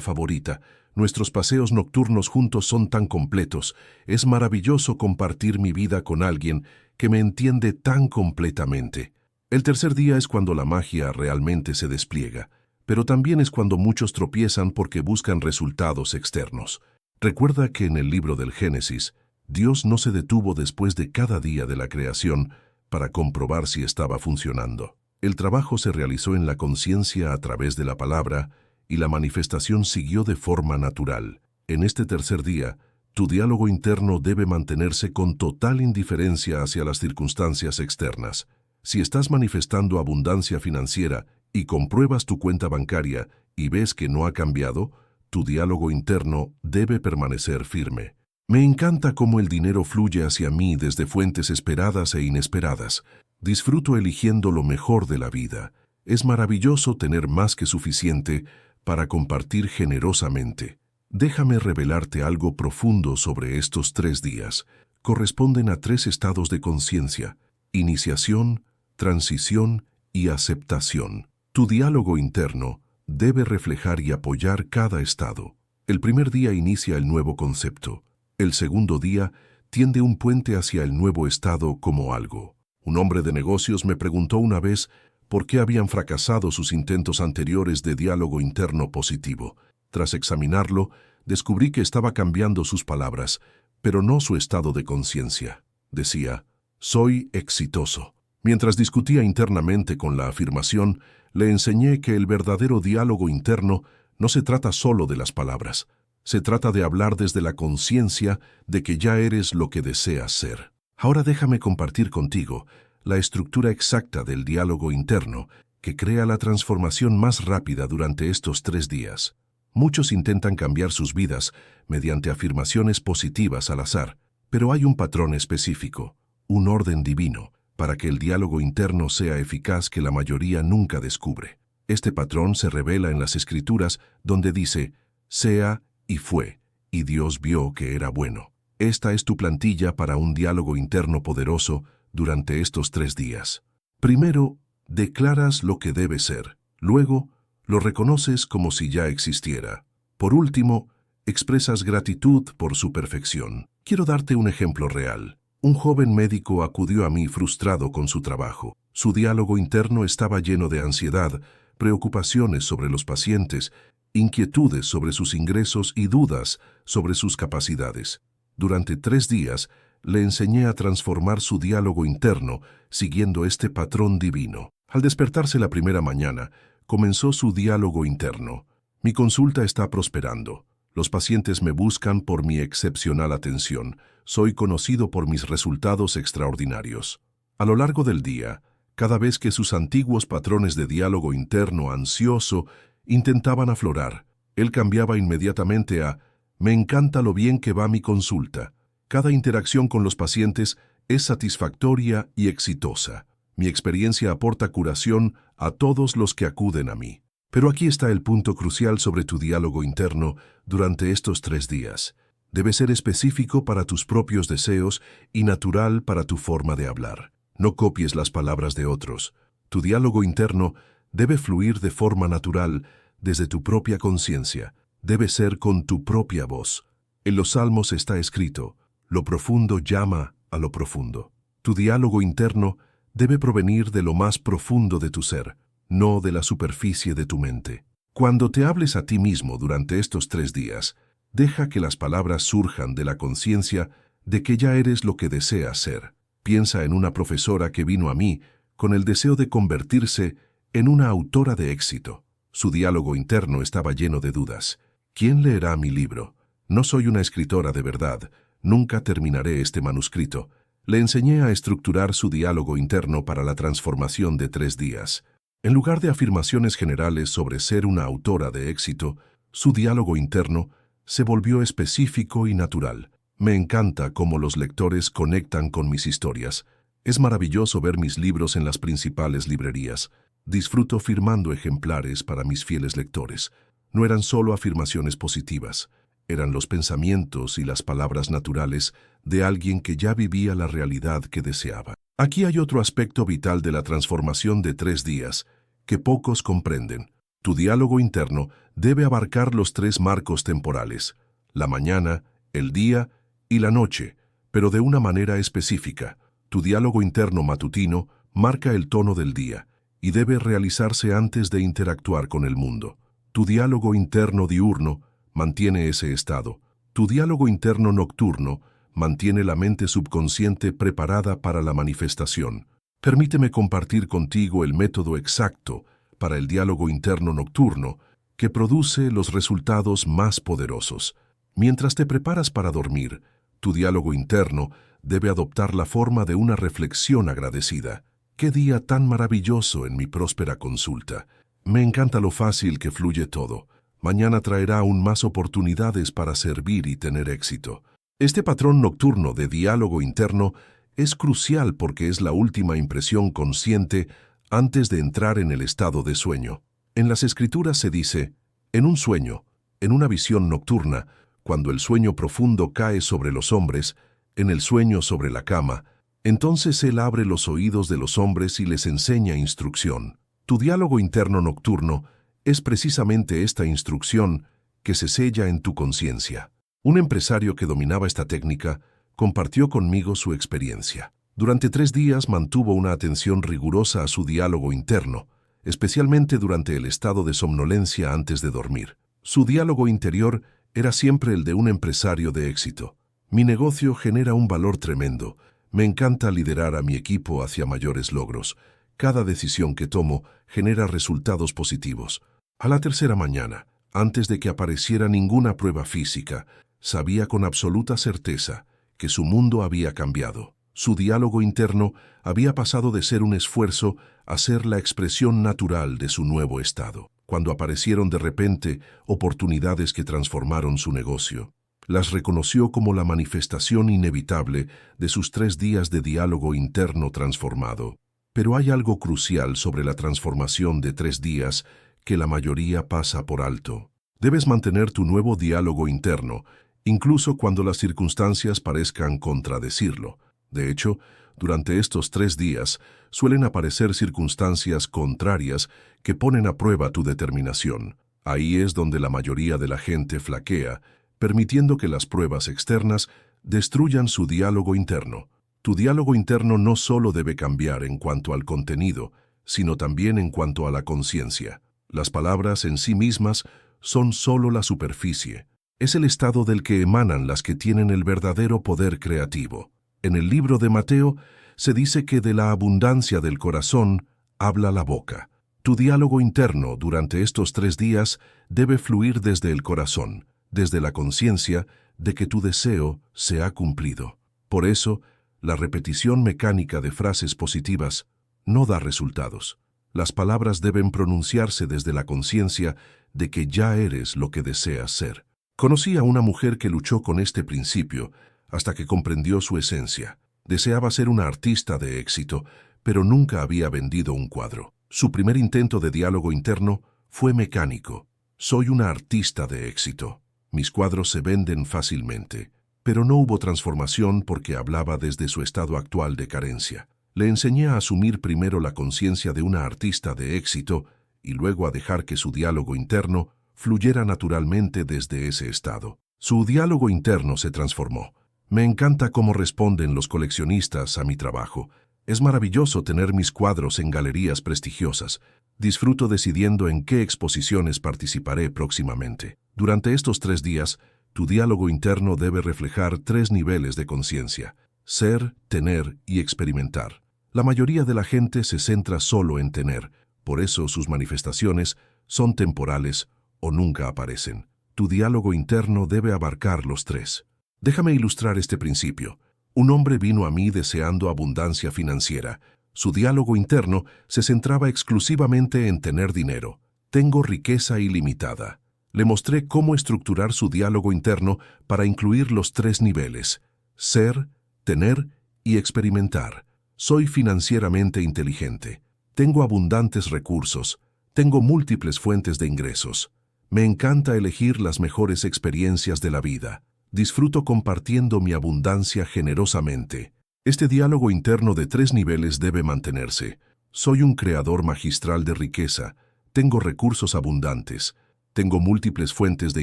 favorita. Nuestros paseos nocturnos juntos son tan completos. Es maravilloso compartir mi vida con alguien que me entiende tan completamente. El tercer día es cuando la magia realmente se despliega, pero también es cuando muchos tropiezan porque buscan resultados externos. Recuerda que en el libro del Génesis, Dios no se detuvo después de cada día de la creación para comprobar si estaba funcionando. El trabajo se realizó en la conciencia a través de la palabra y la manifestación siguió de forma natural. En este tercer día, tu diálogo interno debe mantenerse con total indiferencia hacia las circunstancias externas. Si estás manifestando abundancia financiera y compruebas tu cuenta bancaria y ves que no ha cambiado, tu diálogo interno debe permanecer firme. Me encanta cómo el dinero fluye hacia mí desde fuentes esperadas e inesperadas. Disfruto eligiendo lo mejor de la vida. Es maravilloso tener más que suficiente para compartir generosamente. Déjame revelarte algo profundo sobre estos 3 días. Corresponden a 3 estados de conciencia: iniciación, transición y aceptación. Tu diálogo interno debe reflejar y apoyar cada estado. El primer día inicia el nuevo concepto. El segundo día tiende un puente hacia el nuevo estado como algo. Un hombre de negocios me preguntó una vez por qué habían fracasado sus intentos anteriores de diálogo interno positivo. Tras examinarlo, descubrí que estaba cambiando sus palabras, pero no su estado de conciencia. Decía, «Soy exitoso». Mientras discutía internamente con la afirmación, le enseñé que el verdadero diálogo interno no se trata solo de las palabras. Se trata de hablar desde la conciencia de que ya eres lo que deseas ser. Ahora déjame compartir contigo la estructura exacta del diálogo interno que crea la transformación más rápida durante estos 3 días. Muchos intentan cambiar sus vidas mediante afirmaciones positivas al azar, pero hay un patrón específico, un orden divino, para que el diálogo interno sea eficaz que la mayoría nunca descubre. Este patrón se revela en las Escrituras donde dice, «Sea y fue, y Dios vio que era bueno». Esta es tu plantilla para un diálogo interno poderoso durante estos 3 días. Primero, declaras lo que debe ser. Luego, lo reconoces como si ya existiera. Por último, expresas gratitud por su perfección. Quiero darte un ejemplo real. Un joven médico acudió a mí frustrado con su trabajo. Su diálogo interno estaba lleno de ansiedad, preocupaciones sobre los pacientes, inquietudes sobre sus ingresos y dudas sobre sus capacidades. Durante 3 días, le enseñé a transformar su diálogo interno siguiendo este patrón divino. Al despertarse la primera mañana, comenzó su diálogo interno. Mi consulta está prosperando. Los pacientes me buscan por mi excepcional atención. Soy conocido por mis resultados extraordinarios. A lo largo del día, cada vez que sus antiguos patrones de diálogo interno ansioso intentaban aflorar, él cambiaba inmediatamente a «Me encanta lo bien que va mi consulta». Cada interacción con los pacientes es satisfactoria y exitosa. Mi experiencia aporta curación a todos los que acuden a mí. Pero aquí está el punto crucial sobre tu diálogo interno durante estos 3 días. Debe ser específico para tus propios deseos y natural para tu forma de hablar. No copies las palabras de otros. Tu diálogo interno debe fluir de forma natural desde tu propia conciencia. Debe ser con tu propia voz. En los Salmos está escrito, «Lo profundo llama a lo profundo». Tu diálogo interno debe provenir de lo más profundo de tu ser, no de la superficie de tu mente. Cuando te hables a ti mismo durante estos 3 días, deja que las palabras surjan de la conciencia de que ya eres lo que deseas ser. Piensa en una profesora que vino a mí con el deseo de convertirse en una autora de éxito. Su diálogo interno estaba lleno de dudas. ¿Quién leerá mi libro? No soy una escritora de verdad. Nunca terminaré este manuscrito. Le enseñé a estructurar su diálogo interno para la transformación de 3 días. En lugar de afirmaciones generales sobre ser una autora de éxito, su diálogo interno se volvió específico y natural. Me encanta cómo los lectores conectan con mis historias. Es maravilloso ver mis libros en las principales librerías. Disfruto firmando ejemplares para mis fieles lectores. No eran solo afirmaciones positivas, eran los pensamientos y las palabras naturales de alguien que ya vivía la realidad que deseaba. Aquí hay otro aspecto vital de la transformación de 3 días, que pocos comprenden. Tu diálogo interno debe abarcar los 3 marcos temporales: la mañana, el día y la noche, pero de una manera específica. Tu diálogo interno matutino marca el tono del día y debe realizarse antes de interactuar con el mundo. Tu diálogo interno diurno mantiene ese estado. Tu diálogo interno nocturno mantiene la mente subconsciente preparada para la manifestación. Permíteme compartir contigo el método exacto para el diálogo interno nocturno que produce los resultados más poderosos. Mientras te preparas para dormir, tu diálogo interno debe adoptar la forma de una reflexión agradecida. ¡Qué día tan maravilloso en mi próspera consulta! Me encanta lo fácil que fluye todo. Mañana traerá aún más oportunidades para servir y tener éxito. Este patrón nocturno de diálogo interno es crucial porque es la última impresión consciente antes de entrar en el estado de sueño. En las Escrituras se dice: en un sueño, en una visión nocturna, cuando el sueño profundo cae sobre los hombres, en el sueño sobre la cama, entonces Él abre los oídos de los hombres y les enseña instrucción. Tu diálogo interno nocturno es precisamente esta instrucción que se sella en tu conciencia. Un empresario que dominaba esta técnica compartió conmigo su experiencia. Durante 3 días mantuvo una atención rigurosa a su diálogo interno, especialmente durante el estado de somnolencia antes de dormir. Su diálogo interior era siempre el de un empresario de éxito. Mi negocio genera un valor tremendo. Me encanta liderar a mi equipo hacia mayores logros. Cada decisión que tomo genera resultados positivos. A la tercera mañana, antes de que apareciera ninguna prueba física, sabía con absoluta certeza que su mundo había cambiado. Su diálogo interno había pasado de ser un esfuerzo a ser la expresión natural de su nuevo estado. Cuando aparecieron de repente oportunidades que transformaron su negocio, las reconoció como la manifestación inevitable de sus 3 días de diálogo interno transformado. Pero hay algo crucial sobre la transformación de 3 días que la mayoría pasa por alto. Debes mantener tu nuevo diálogo interno, incluso cuando las circunstancias parezcan contradecirlo. De hecho, durante estos 3 días suelen aparecer circunstancias contrarias que ponen a prueba tu determinación. Ahí es donde la mayoría de la gente flaquea, permitiendo que las pruebas externas destruyan su diálogo interno. Tu diálogo interno no solo debe cambiar en cuanto al contenido, sino también en cuanto a la conciencia. Las palabras en sí mismas son solo la superficie. Es el estado del que emanan las que tienen el verdadero poder creativo. En el libro de Mateo se dice que de la abundancia del corazón habla la boca. Tu diálogo interno durante estos 3 días debe fluir desde el corazón, desde la conciencia de que tu deseo se ha cumplido. Por eso, la repetición mecánica de frases positivas no da resultados. Las palabras deben pronunciarse desde la conciencia de que ya eres lo que deseas ser. Conocí a una mujer que luchó con este principio hasta que comprendió su esencia. Deseaba ser una artista de éxito, pero nunca había vendido un cuadro. Su primer intento de diálogo interno fue mecánico. Soy una artista de éxito. Mis cuadros se venden fácilmente. Pero no hubo transformación porque hablaba desde su estado actual de carencia. Le enseñé a asumir primero la conciencia de una artista de éxito y luego a dejar que su diálogo interno fluyera naturalmente desde ese estado. Su diálogo interno se transformó. Me encanta cómo responden los coleccionistas a mi trabajo. Es maravilloso tener mis cuadros en galerías prestigiosas. Disfruto decidiendo en qué exposiciones participaré próximamente. Durante estos 3 días, tu diálogo interno debe reflejar 3 niveles de conciencia: ser, tener y experimentar. La mayoría de la gente se centra solo en tener, por eso sus manifestaciones son temporales o nunca aparecen. Tu diálogo interno debe abarcar los 3. Déjame ilustrar este principio. Un hombre vino a mí deseando abundancia financiera. Su diálogo interno se centraba exclusivamente en tener dinero. Tengo riqueza ilimitada. Le mostré cómo estructurar su diálogo interno para incluir los 3 niveles: ser, tener y experimentar. Soy financieramente inteligente. Tengo abundantes recursos. Tengo múltiples fuentes de ingresos. Me encanta elegir las mejores experiencias de la vida. Disfruto compartiendo mi abundancia generosamente. Este diálogo interno de 3 niveles debe mantenerse. Soy un creador magistral de riqueza. Tengo recursos abundantes. Tengo múltiples fuentes de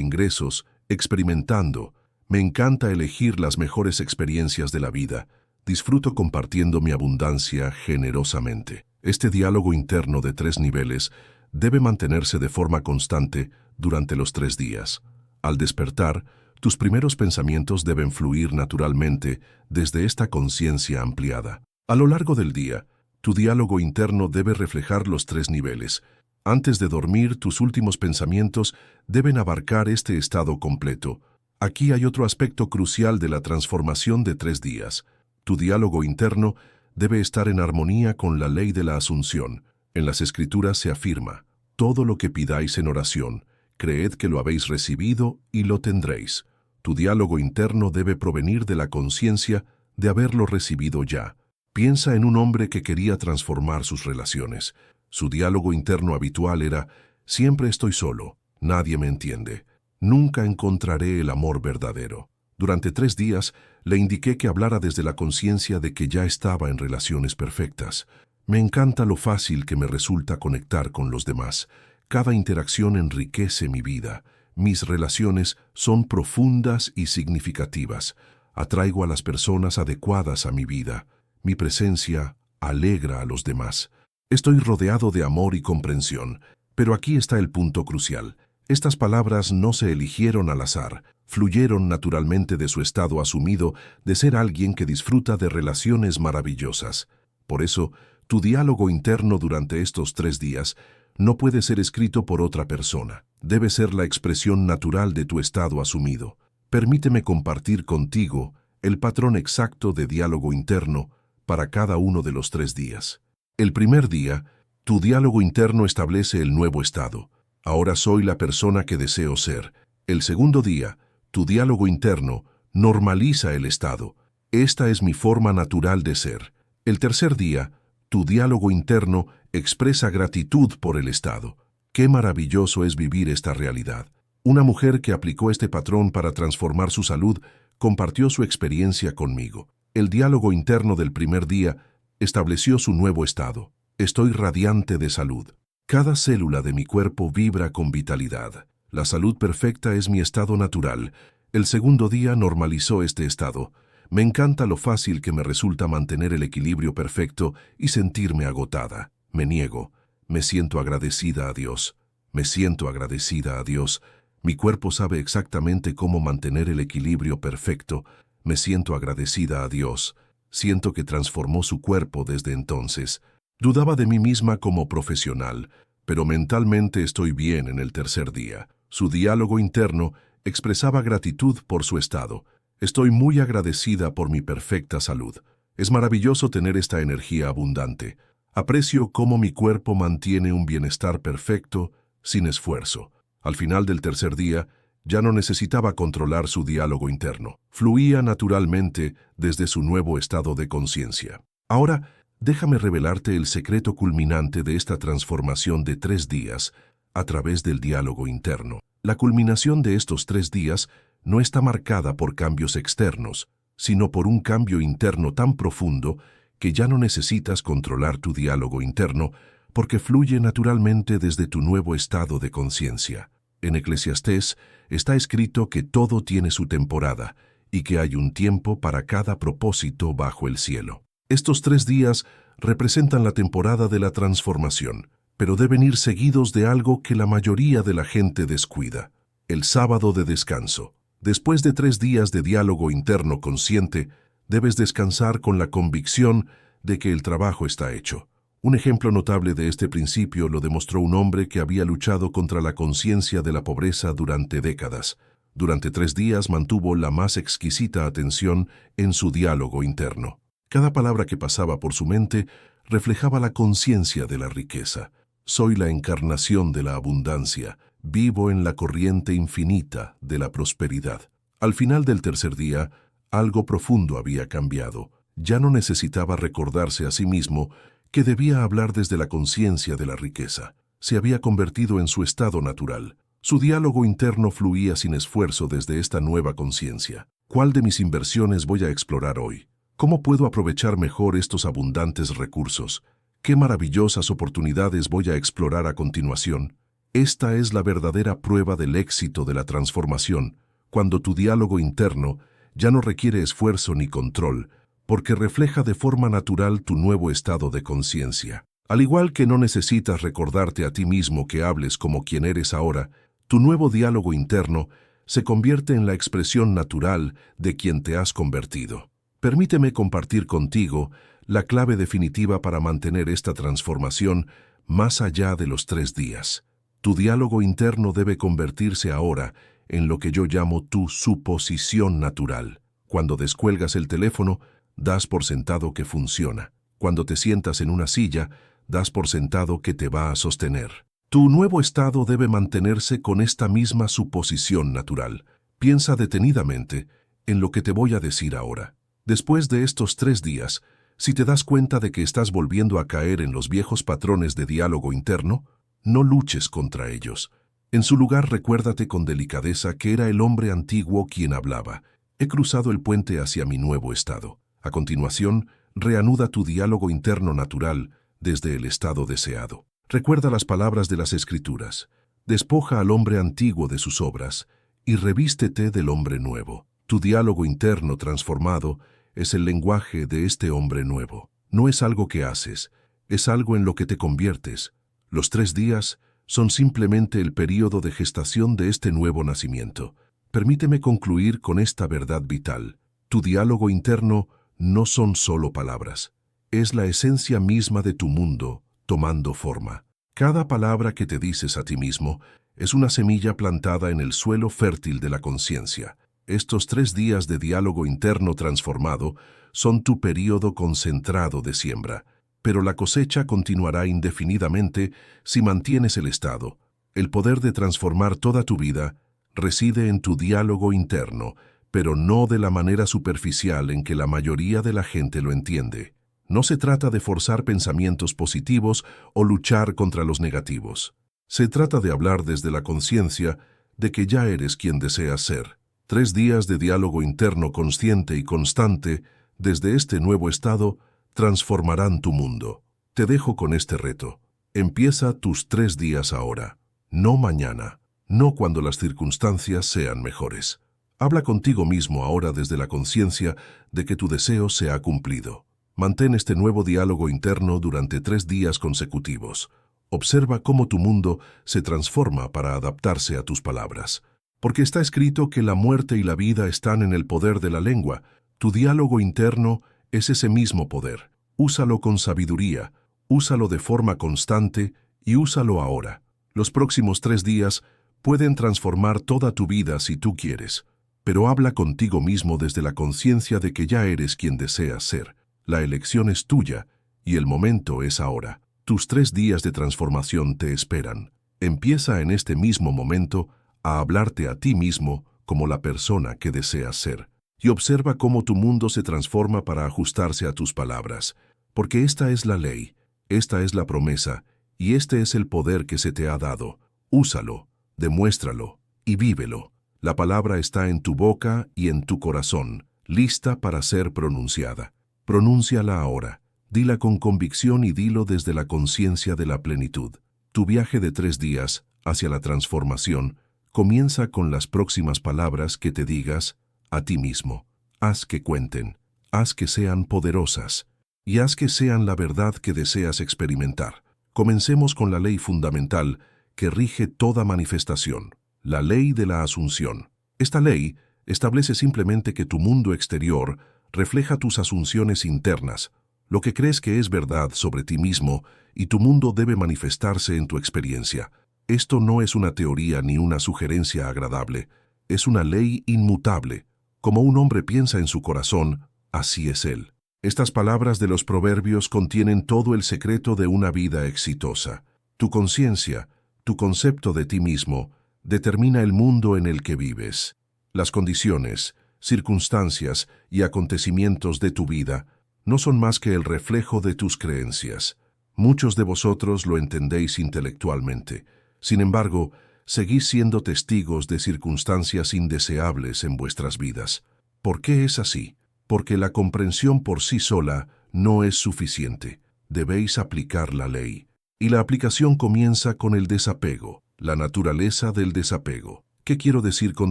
ingresos. Experimentando. Me encanta elegir las mejores experiencias de la vida. Disfruto compartiendo mi abundancia generosamente. Este diálogo interno de 3 niveles debe mantenerse de forma constante durante los 3 días. Al despertar, tus primeros pensamientos deben fluir naturalmente desde esta conciencia ampliada. A lo largo del día, tu diálogo interno debe reflejar los 3 niveles. Antes de dormir, tus últimos pensamientos deben abarcar este estado completo. Aquí hay otro aspecto crucial de la transformación de 3 días. Tu diálogo interno debe estar en armonía con la ley de la Asunción. En las Escrituras se afirma: todo lo que pidáis en oración, creed que lo habéis recibido y lo tendréis. Tu diálogo interno debe provenir de la conciencia de haberlo recibido ya. Piensa en un hombre que quería transformar sus relaciones. Su diálogo interno habitual era: siempre estoy solo, nadie me entiende, nunca encontraré el amor verdadero. Durante 3 días le indiqué que hablara desde la conciencia de que ya estaba en relaciones perfectas. Me encanta lo fácil que me resulta conectar con los demás. Cada interacción enriquece mi vida. Mis relaciones son profundas y significativas. Atraigo a las personas adecuadas a mi vida. Mi presencia alegra a los demás. Estoy rodeado de amor y comprensión. Pero aquí está el punto crucial. Estas palabras no se eligieron al azar, fluyeron naturalmente de su estado asumido de ser alguien que disfruta de relaciones maravillosas. Por eso, tu diálogo interno durante estos 3 días no puede ser escrito por otra persona. Debe ser la expresión natural de tu estado asumido. Permíteme compartir contigo el patrón exacto de diálogo interno para cada uno de los 3 días. El primer día, tu diálogo interno establece el nuevo estado. Ahora soy la persona que deseo ser. El segundo día, tu diálogo interno normaliza el estado. Esta es mi forma natural de ser. El tercer día, tu diálogo interno expresa gratitud por el estado. Qué maravilloso es vivir esta realidad. Una mujer que aplicó este patrón para transformar su salud compartió su experiencia conmigo. El diálogo interno del primer día estableció su nuevo estado. Estoy radiante de salud. Cada célula de mi cuerpo vibra con vitalidad. La salud perfecta es mi estado natural. El segundo día normalizó este estado. Me encanta lo fácil que me resulta mantener el equilibrio perfecto y sentirme agotada. Me niego. Me siento agradecida a Dios. Me siento agradecida a Dios. Mi cuerpo sabe exactamente cómo mantener el equilibrio perfecto. Me siento agradecida a Dios. Siento que transformó su cuerpo desde entonces. Dudaba de mí misma como profesional, pero mentalmente estoy bien en el tercer día. Su diálogo interno expresaba gratitud por su estado. Estoy muy agradecida por mi perfecta salud. Es maravilloso tener esta energía abundante. Aprecio cómo mi cuerpo mantiene un bienestar perfecto, sin esfuerzo. Al final del tercer día, ya no necesitaba controlar su diálogo interno. Fluía naturalmente desde su nuevo estado de conciencia. Ahora, déjame revelarte el secreto culminante de esta transformación de 3 días a través del diálogo interno. La culminación de estos 3 días no está marcada por cambios externos, sino por un cambio interno tan profundo que ya no necesitas controlar tu diálogo interno porque fluye naturalmente desde tu nuevo estado de conciencia. En Eclesiastés está escrito que todo tiene su temporada y que hay un tiempo para cada propósito bajo el cielo. Estos 3 días representan la temporada de la transformación, pero deben ir seguidos de algo que la mayoría de la gente descuida: el sábado de descanso. Después de 3 días de diálogo interno consciente, debes descansar con la convicción de que el trabajo está hecho. Un ejemplo notable de este principio lo demostró un hombre que había luchado contra la conciencia de la pobreza durante décadas. Durante 3 días mantuvo la más exquisita atención en su diálogo interno. Cada palabra que pasaba por su mente reflejaba la conciencia de la riqueza. Soy la encarnación de la abundancia. Vivo en la corriente infinita de la prosperidad. Al final del tercer día, algo profundo había cambiado. Ya no necesitaba recordarse a sí mismo que debía hablar desde la conciencia de la riqueza. Se había convertido en su estado natural. Su diálogo interno fluía sin esfuerzo desde esta nueva conciencia. ¿Cuál de mis inversiones voy a explorar hoy? ¿Cómo puedo aprovechar mejor estos abundantes recursos? ¿Qué maravillosas oportunidades voy a explorar a continuación? Esta es la verdadera prueba del éxito de la transformación, cuando tu diálogo interno ya no requiere esfuerzo ni control, porque refleja de forma natural tu nuevo estado de conciencia. Al igual que no necesitas recordarte a ti mismo que hables como quien eres ahora, tu nuevo diálogo interno se convierte en la expresión natural de quien te has convertido. Permíteme compartir contigo la clave definitiva para mantener esta transformación más allá de los 3 días. Tu diálogo interno debe convertirse ahora en lo que yo llamo tu suposición natural. Cuando descuelgas el teléfono, das por sentado que funciona. Cuando te sientas en una silla, das por sentado que te va a sostener. Tu nuevo estado debe mantenerse con esta misma suposición natural. Piensa detenidamente en lo que te voy a decir ahora. Después de estos 3 días, si te das cuenta de que estás volviendo a caer en los viejos patrones de diálogo interno, no luches contra ellos. En su lugar, recuérdate con delicadeza que era el hombre antiguo quien hablaba. He cruzado el puente hacia mi nuevo estado. A continuación, reanuda tu diálogo interno natural desde el estado deseado. Recuerda las palabras de las Escrituras. Despoja al hombre antiguo de sus obras y revístete del hombre nuevo. Tu diálogo interno transformado es el lenguaje de este hombre nuevo. No es algo que haces, es algo en lo que te conviertes. Los 3 días son simplemente el período de gestación de este nuevo nacimiento. Permíteme concluir con esta verdad vital. Tu diálogo interno no son solo palabras. Es la esencia misma de tu mundo tomando forma. Cada palabra que te dices a ti mismo es una semilla plantada en el suelo fértil de la conciencia. Estos 3 días de diálogo interno transformado son tu período concentrado de siembra, pero la cosecha continuará indefinidamente si mantienes el estado. El poder de transformar toda tu vida reside en tu diálogo interno, pero no de la manera superficial en que la mayoría de la gente lo entiende. No se trata de forzar pensamientos positivos o luchar contra los negativos. Se trata de hablar desde la conciencia de que ya eres quien deseas ser. 3 días de diálogo interno consciente y constante desde este nuevo estado transformarán tu mundo. Te dejo con este reto. Empieza tus 3 días ahora, no mañana, no cuando las circunstancias sean mejores. Habla contigo mismo ahora desde la conciencia de que tu deseo se ha cumplido. Mantén este nuevo diálogo interno durante 3 días consecutivos. Observa cómo tu mundo se transforma para adaptarse a tus palabras. Porque está escrito que la muerte y la vida están en el poder de la lengua. Tu diálogo interno es ese mismo poder. Úsalo con sabiduría, úsalo de forma constante y úsalo ahora. Los próximos 3 días pueden transformar toda tu vida si tú quieres. Pero habla contigo mismo desde la conciencia de que ya eres quien deseas ser. La elección es tuya y el momento es ahora. Tus 3 días de transformación te esperan. Empieza en este mismo momento a hablarte a ti mismo como la persona que deseas ser. Y observa cómo tu mundo se transforma para ajustarse a tus palabras. Porque esta es la ley, esta es la promesa y este es el poder que se te ha dado. Úsalo, demuéstralo y vívelo. La palabra está en tu boca y en tu corazón, lista para ser pronunciada. Pronúnciala ahora, dila con convicción y dilo desde la conciencia de la plenitud. Tu viaje de 3 días hacia la transformación comienza con las próximas palabras que te digas a ti mismo. Haz que cuenten, haz que sean poderosas y haz que sean la verdad que deseas experimentar. Comencemos con la ley fundamental que rige toda manifestación. La ley de la asunción. Esta ley establece simplemente que tu mundo exterior refleja tus asunciones internas, lo que crees que es verdad sobre ti mismo, y tu mundo debe manifestarse en tu experiencia. Esto no es una teoría ni una sugerencia agradable, es una ley inmutable. Como un hombre piensa en su corazón, así es él. Estas palabras de los proverbios contienen todo el secreto de una vida exitosa. Tu conciencia, tu concepto de ti mismo, determina el mundo en el que vives. Las condiciones, circunstancias y acontecimientos de tu vida no son más que el reflejo de tus creencias. Muchos de vosotros lo entendéis intelectualmente. Sin embargo, seguís siendo testigos de circunstancias indeseables en vuestras vidas. ¿Por qué es así? Porque la comprensión por sí sola no es suficiente. Debéis aplicar la ley. Y la aplicación comienza con el desapego, la naturaleza del desapego. ¿Qué quiero decir con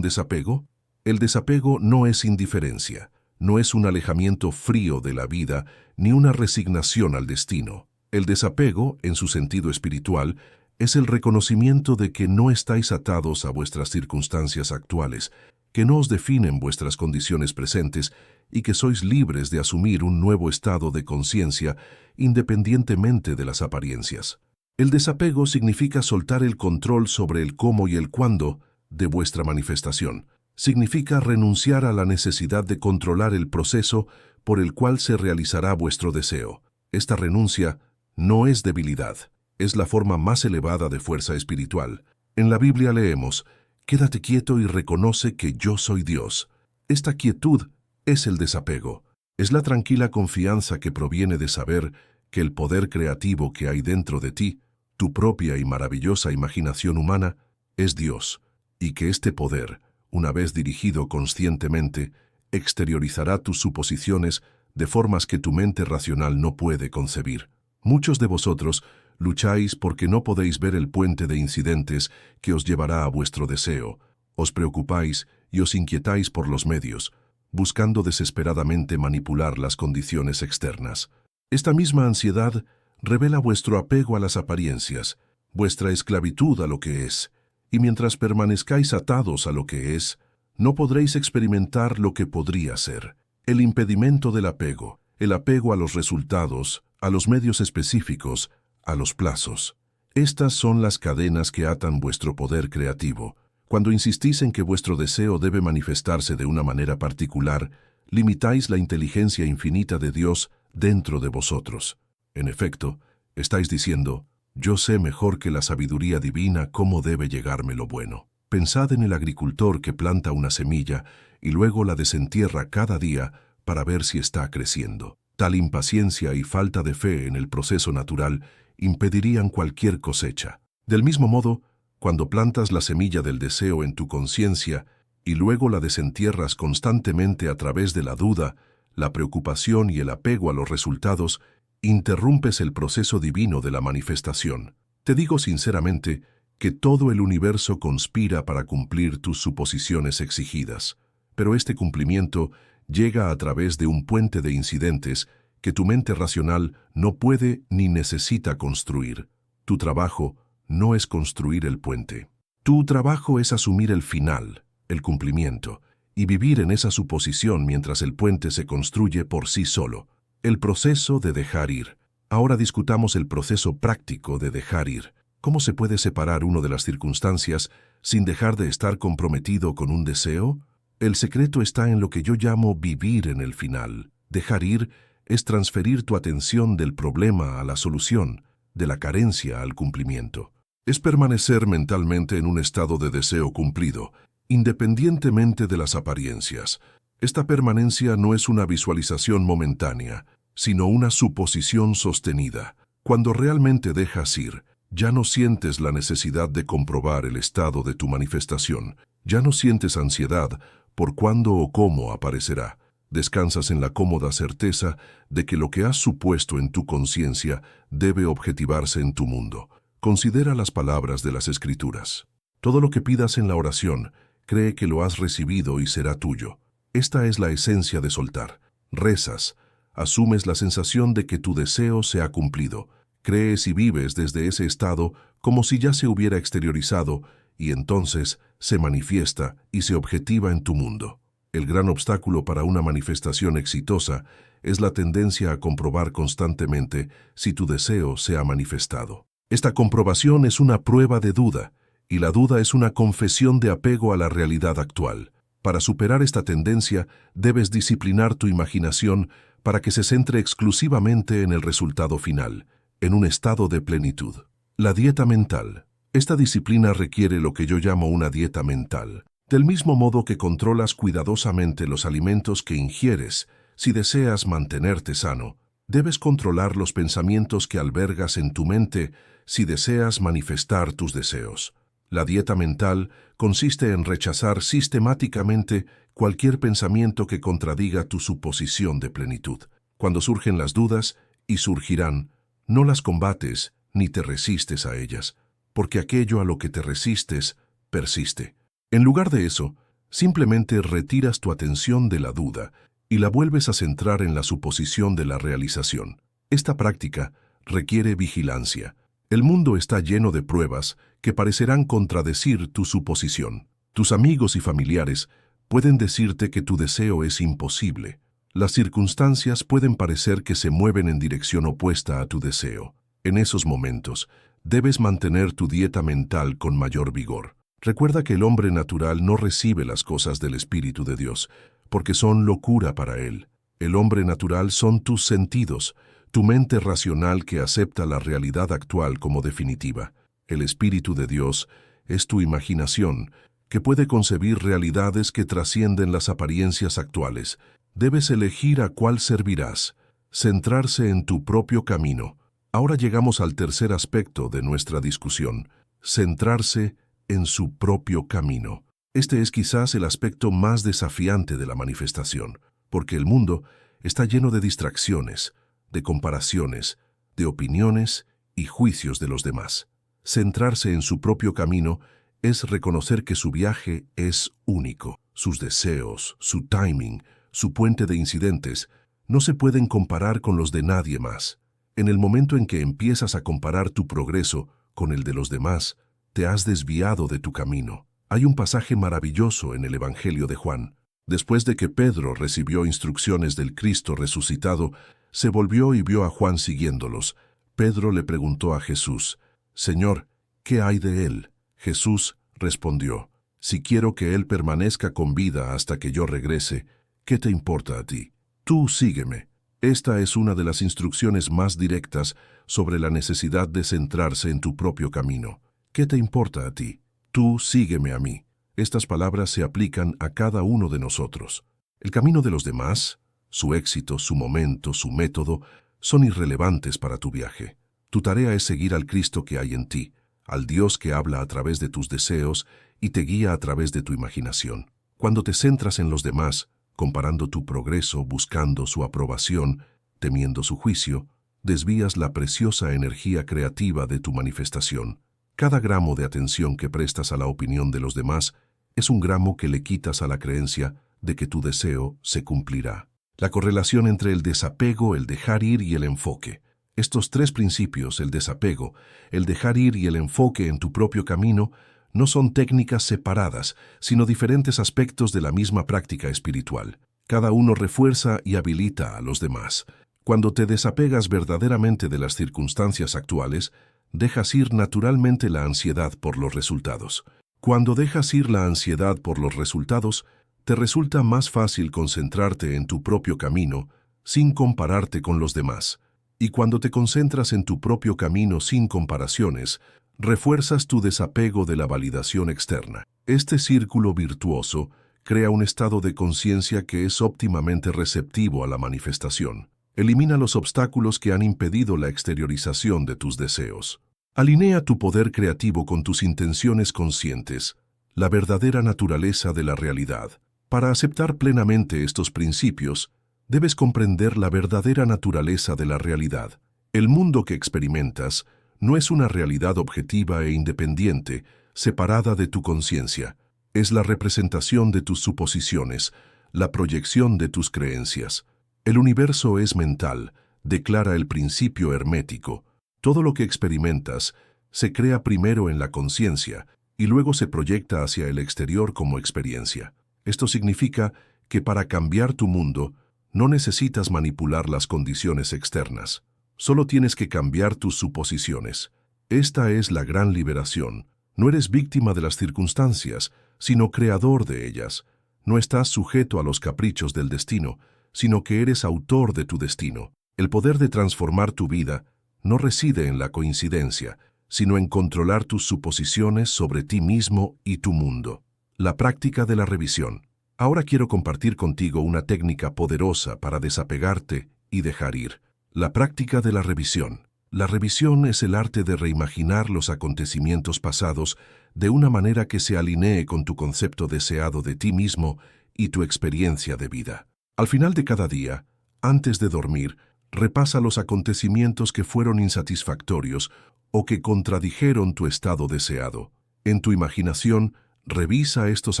desapego? El desapego no es indiferencia, no es un alejamiento frío de la vida, ni una resignación al destino. El desapego, en su sentido espiritual, es el reconocimiento de que no estáis atados a vuestras circunstancias actuales, que no os definen vuestras condiciones presentes y que sois libres de asumir un nuevo estado de conciencia independientemente de las apariencias. El desapego significa soltar el control sobre el cómo y el cuándo de vuestra manifestación. Significa renunciar a la necesidad de controlar el proceso por el cual se realizará vuestro deseo. Esta renuncia no es debilidad, es la forma más elevada de fuerza espiritual. En la Biblia leemos: «Quédate quieto y reconoce que yo soy Dios». Esta quietud es el desapego. Es la tranquila confianza que proviene de saber que el poder creativo que hay dentro de ti, tu propia y maravillosa imaginación humana, es Dios, y que este poder, una vez dirigido conscientemente, exteriorizará tus suposiciones de formas que tu mente racional no puede concebir. Muchos de vosotros lucháis porque no podéis ver el puente de incidentes que os llevará a vuestro deseo. Os preocupáis y os inquietáis por los medios, buscando desesperadamente manipular las condiciones externas. Esta misma ansiedad revela vuestro apego a las apariencias, vuestra esclavitud a lo que es, y mientras permanezcáis atados a lo que es, no podréis experimentar lo que podría ser. El impedimento del apego, el apego a los resultados, a los medios específicos, a los plazos. Estas son las cadenas que atan vuestro poder creativo. Cuando insistís en que vuestro deseo debe manifestarse de una manera particular, limitáis la inteligencia infinita de Dios dentro de vosotros. En efecto, estáis diciendo: «Yo sé mejor que la sabiduría divina cómo debe llegarme lo bueno». Pensad en el agricultor que planta una semilla y luego la desentierra cada día para ver si está creciendo. Tal impaciencia y falta de fe en el proceso natural impedirían cualquier cosecha. Del mismo modo, cuando plantas la semilla del deseo en tu conciencia y luego la desentierras constantemente a través de la duda, la preocupación y el apego a los resultados, interrumpes el proceso divino de la manifestación. Te digo sinceramente que todo el universo conspira para cumplir tus suposiciones exigidas, pero este cumplimiento llega a través de un puente de incidentes que tu mente racional no puede ni necesita construir. Tu trabajo no es construir el puente. Tu trabajo es asumir el final, el cumplimiento, y vivir en esa suposición mientras el puente se construye por sí solo. El proceso de dejar ir. Ahora discutamos el proceso práctico de dejar ir. ¿Cómo se puede separar uno de las circunstancias sin dejar de estar comprometido con un deseo? El secreto está en lo que yo llamo vivir en el final. Dejar ir es transferir tu atención del problema a la solución, de la carencia al cumplimiento. Es permanecer mentalmente en un estado de deseo cumplido, independientemente de las apariencias. Esta permanencia no es una visualización momentánea, sino una suposición sostenida. Cuando realmente dejas ir, ya no sientes la necesidad de comprobar el estado de tu manifestación, ya no sientes ansiedad por cuándo o cómo aparecerá. Descansas en la cómoda certeza de que lo que has supuesto en tu conciencia debe objetivarse en tu mundo. Considera las palabras de las Escrituras. Todo lo que pidas en la oración, cree que lo has recibido y será tuyo. Esta es la esencia de soltar. Rezas, asumes la sensación de que tu deseo se ha cumplido. Crees y vives desde ese estado como si ya se hubiera exteriorizado y entonces se manifiesta y se objetiva en tu mundo. El gran obstáculo para una manifestación exitosa es la tendencia a comprobar constantemente si tu deseo se ha manifestado. Esta comprobación es una prueba de duda, y la duda es una confesión de apego a la realidad actual. Para superar esta tendencia, debes disciplinar tu imaginación para que se centre exclusivamente en el resultado final, en un estado de plenitud. La dieta mental. Esta disciplina requiere lo que yo llamo una dieta mental. Del mismo modo que controlas cuidadosamente los alimentos que ingieres, Si deseas mantenerte sano, debes controlar los pensamientos que albergas en tu mente si deseas manifestar tus deseos. La dieta mental consiste en rechazar sistemáticamente cualquier pensamiento que contradiga tu suposición de plenitud. Cuando surgen las dudas, y surgirán, no las combates ni te resistes a ellas, porque aquello a lo que te resistes persiste. En lugar de eso, simplemente retiras tu atención de la duda y la vuelves a centrar en la suposición de la realización. Esta práctica requiere vigilancia. El mundo está lleno de pruebas que parecerán contradecir tu suposición. Tus amigos y familiares pueden decirte que tu deseo es imposible. Las circunstancias pueden parecer que se mueven en dirección opuesta a tu deseo. En esos momentos, debes mantener tu dieta mental con mayor vigor. Recuerda que el hombre natural no recibe las cosas del Espíritu de Dios, porque son locura para él. El hombre natural son tus sentidos, tu mente racional que acepta la realidad actual como definitiva. El Espíritu de Dios es tu imaginación, que puede concebir realidades que trascienden las apariencias actuales. Debes elegir a cuál servirás, centrarse en tu propio camino. Ahora llegamos al tercer aspecto de nuestra discusión, centrarse en su propio camino. Este es quizás el aspecto más desafiante de la manifestación, porque el mundo está lleno de distracciones, de comparaciones, de opiniones y juicios de los demás. Centrarse en su propio camino es reconocer que su viaje es único. Sus deseos, su timing, su puente de incidentes no se pueden comparar con los de nadie más. En el momento en que empiezas a comparar tu progreso con el de los demás, te has desviado de tu camino. Hay un pasaje maravilloso en el Evangelio de Juan. Después de que Pedro recibió instrucciones del Cristo resucitado, se volvió y vio a Juan siguiéndolos. Pedro le preguntó a Jesús, «Señor, ¿qué hay de él?» Jesús respondió, «Si quiero que él permanezca con vida hasta que yo regrese, ¿qué te importa a ti? Tú sígueme». Esta es una de las instrucciones más directas sobre la necesidad de centrarse en tu propio camino. ¿Qué te importa a ti? Tú sígueme a mí. Estas palabras se aplican a cada uno de nosotros. El camino de los demás, su éxito, su momento, su método, son irrelevantes para tu viaje. Tu tarea es seguir al Cristo que hay en ti, al Dios que habla a través de tus deseos y te guía a través de tu imaginación. Cuando te centras en los demás, comparando tu progreso, buscando su aprobación, temiendo su juicio, desvías la preciosa energía creativa de tu manifestación. Cada gramo de atención que prestas a la opinión de los demás es un gramo que le quitas a la creencia de que tu deseo se cumplirá. La correlación entre el desapego, el dejar ir y el enfoque. Estos tres principios, el desapego, el dejar ir y el enfoque en tu propio camino, no son técnicas separadas, sino diferentes aspectos de la misma práctica espiritual. Cada uno refuerza y habilita a los demás. Cuando te desapegas verdaderamente de las circunstancias actuales, dejas ir naturalmente la ansiedad por los resultados. Cuando dejas ir la ansiedad por los resultados, te resulta más fácil concentrarte en tu propio camino, sin compararte con los demás. Y cuando te concentras en tu propio camino sin comparaciones, refuerzas tu desapego de la validación externa. Este círculo virtuoso crea un estado de conciencia que es óptimamente receptivo a la manifestación. Elimina los obstáculos que han impedido la exteriorización de tus deseos. Alinea tu poder creativo con tus intenciones conscientes, la verdadera naturaleza de la realidad. Para aceptar plenamente estos principios, debes comprender la verdadera naturaleza de la realidad. El mundo que experimentas no es una realidad objetiva e independiente, separada de tu conciencia. Es la representación de tus suposiciones, la proyección de tus creencias. El universo es mental, declara el principio hermético. Todo lo que experimentas se crea primero en la conciencia y luego se proyecta hacia el exterior como experiencia. Esto significa que para cambiar tu mundo no necesitas manipular las condiciones externas. Solo tienes que cambiar tus suposiciones. Esta es la gran liberación. No eres víctima de las circunstancias, sino creador de ellas. No estás sujeto a los caprichos del destino, sino que eres autor de tu destino. El poder de transformar tu vida no reside en la coincidencia, sino en controlar tus suposiciones sobre ti mismo y tu mundo. La práctica de la revisión. Ahora quiero compartir contigo una técnica poderosa para desapegarte y dejar ir. La práctica de la revisión. La revisión es el arte de reimaginar los acontecimientos pasados de una manera que se alinee con tu concepto deseado de ti mismo y tu experiencia de vida. Al final de cada día, antes de dormir, repasa los acontecimientos que fueron insatisfactorios o que contradijeron tu estado deseado. En tu imaginación, revisa estos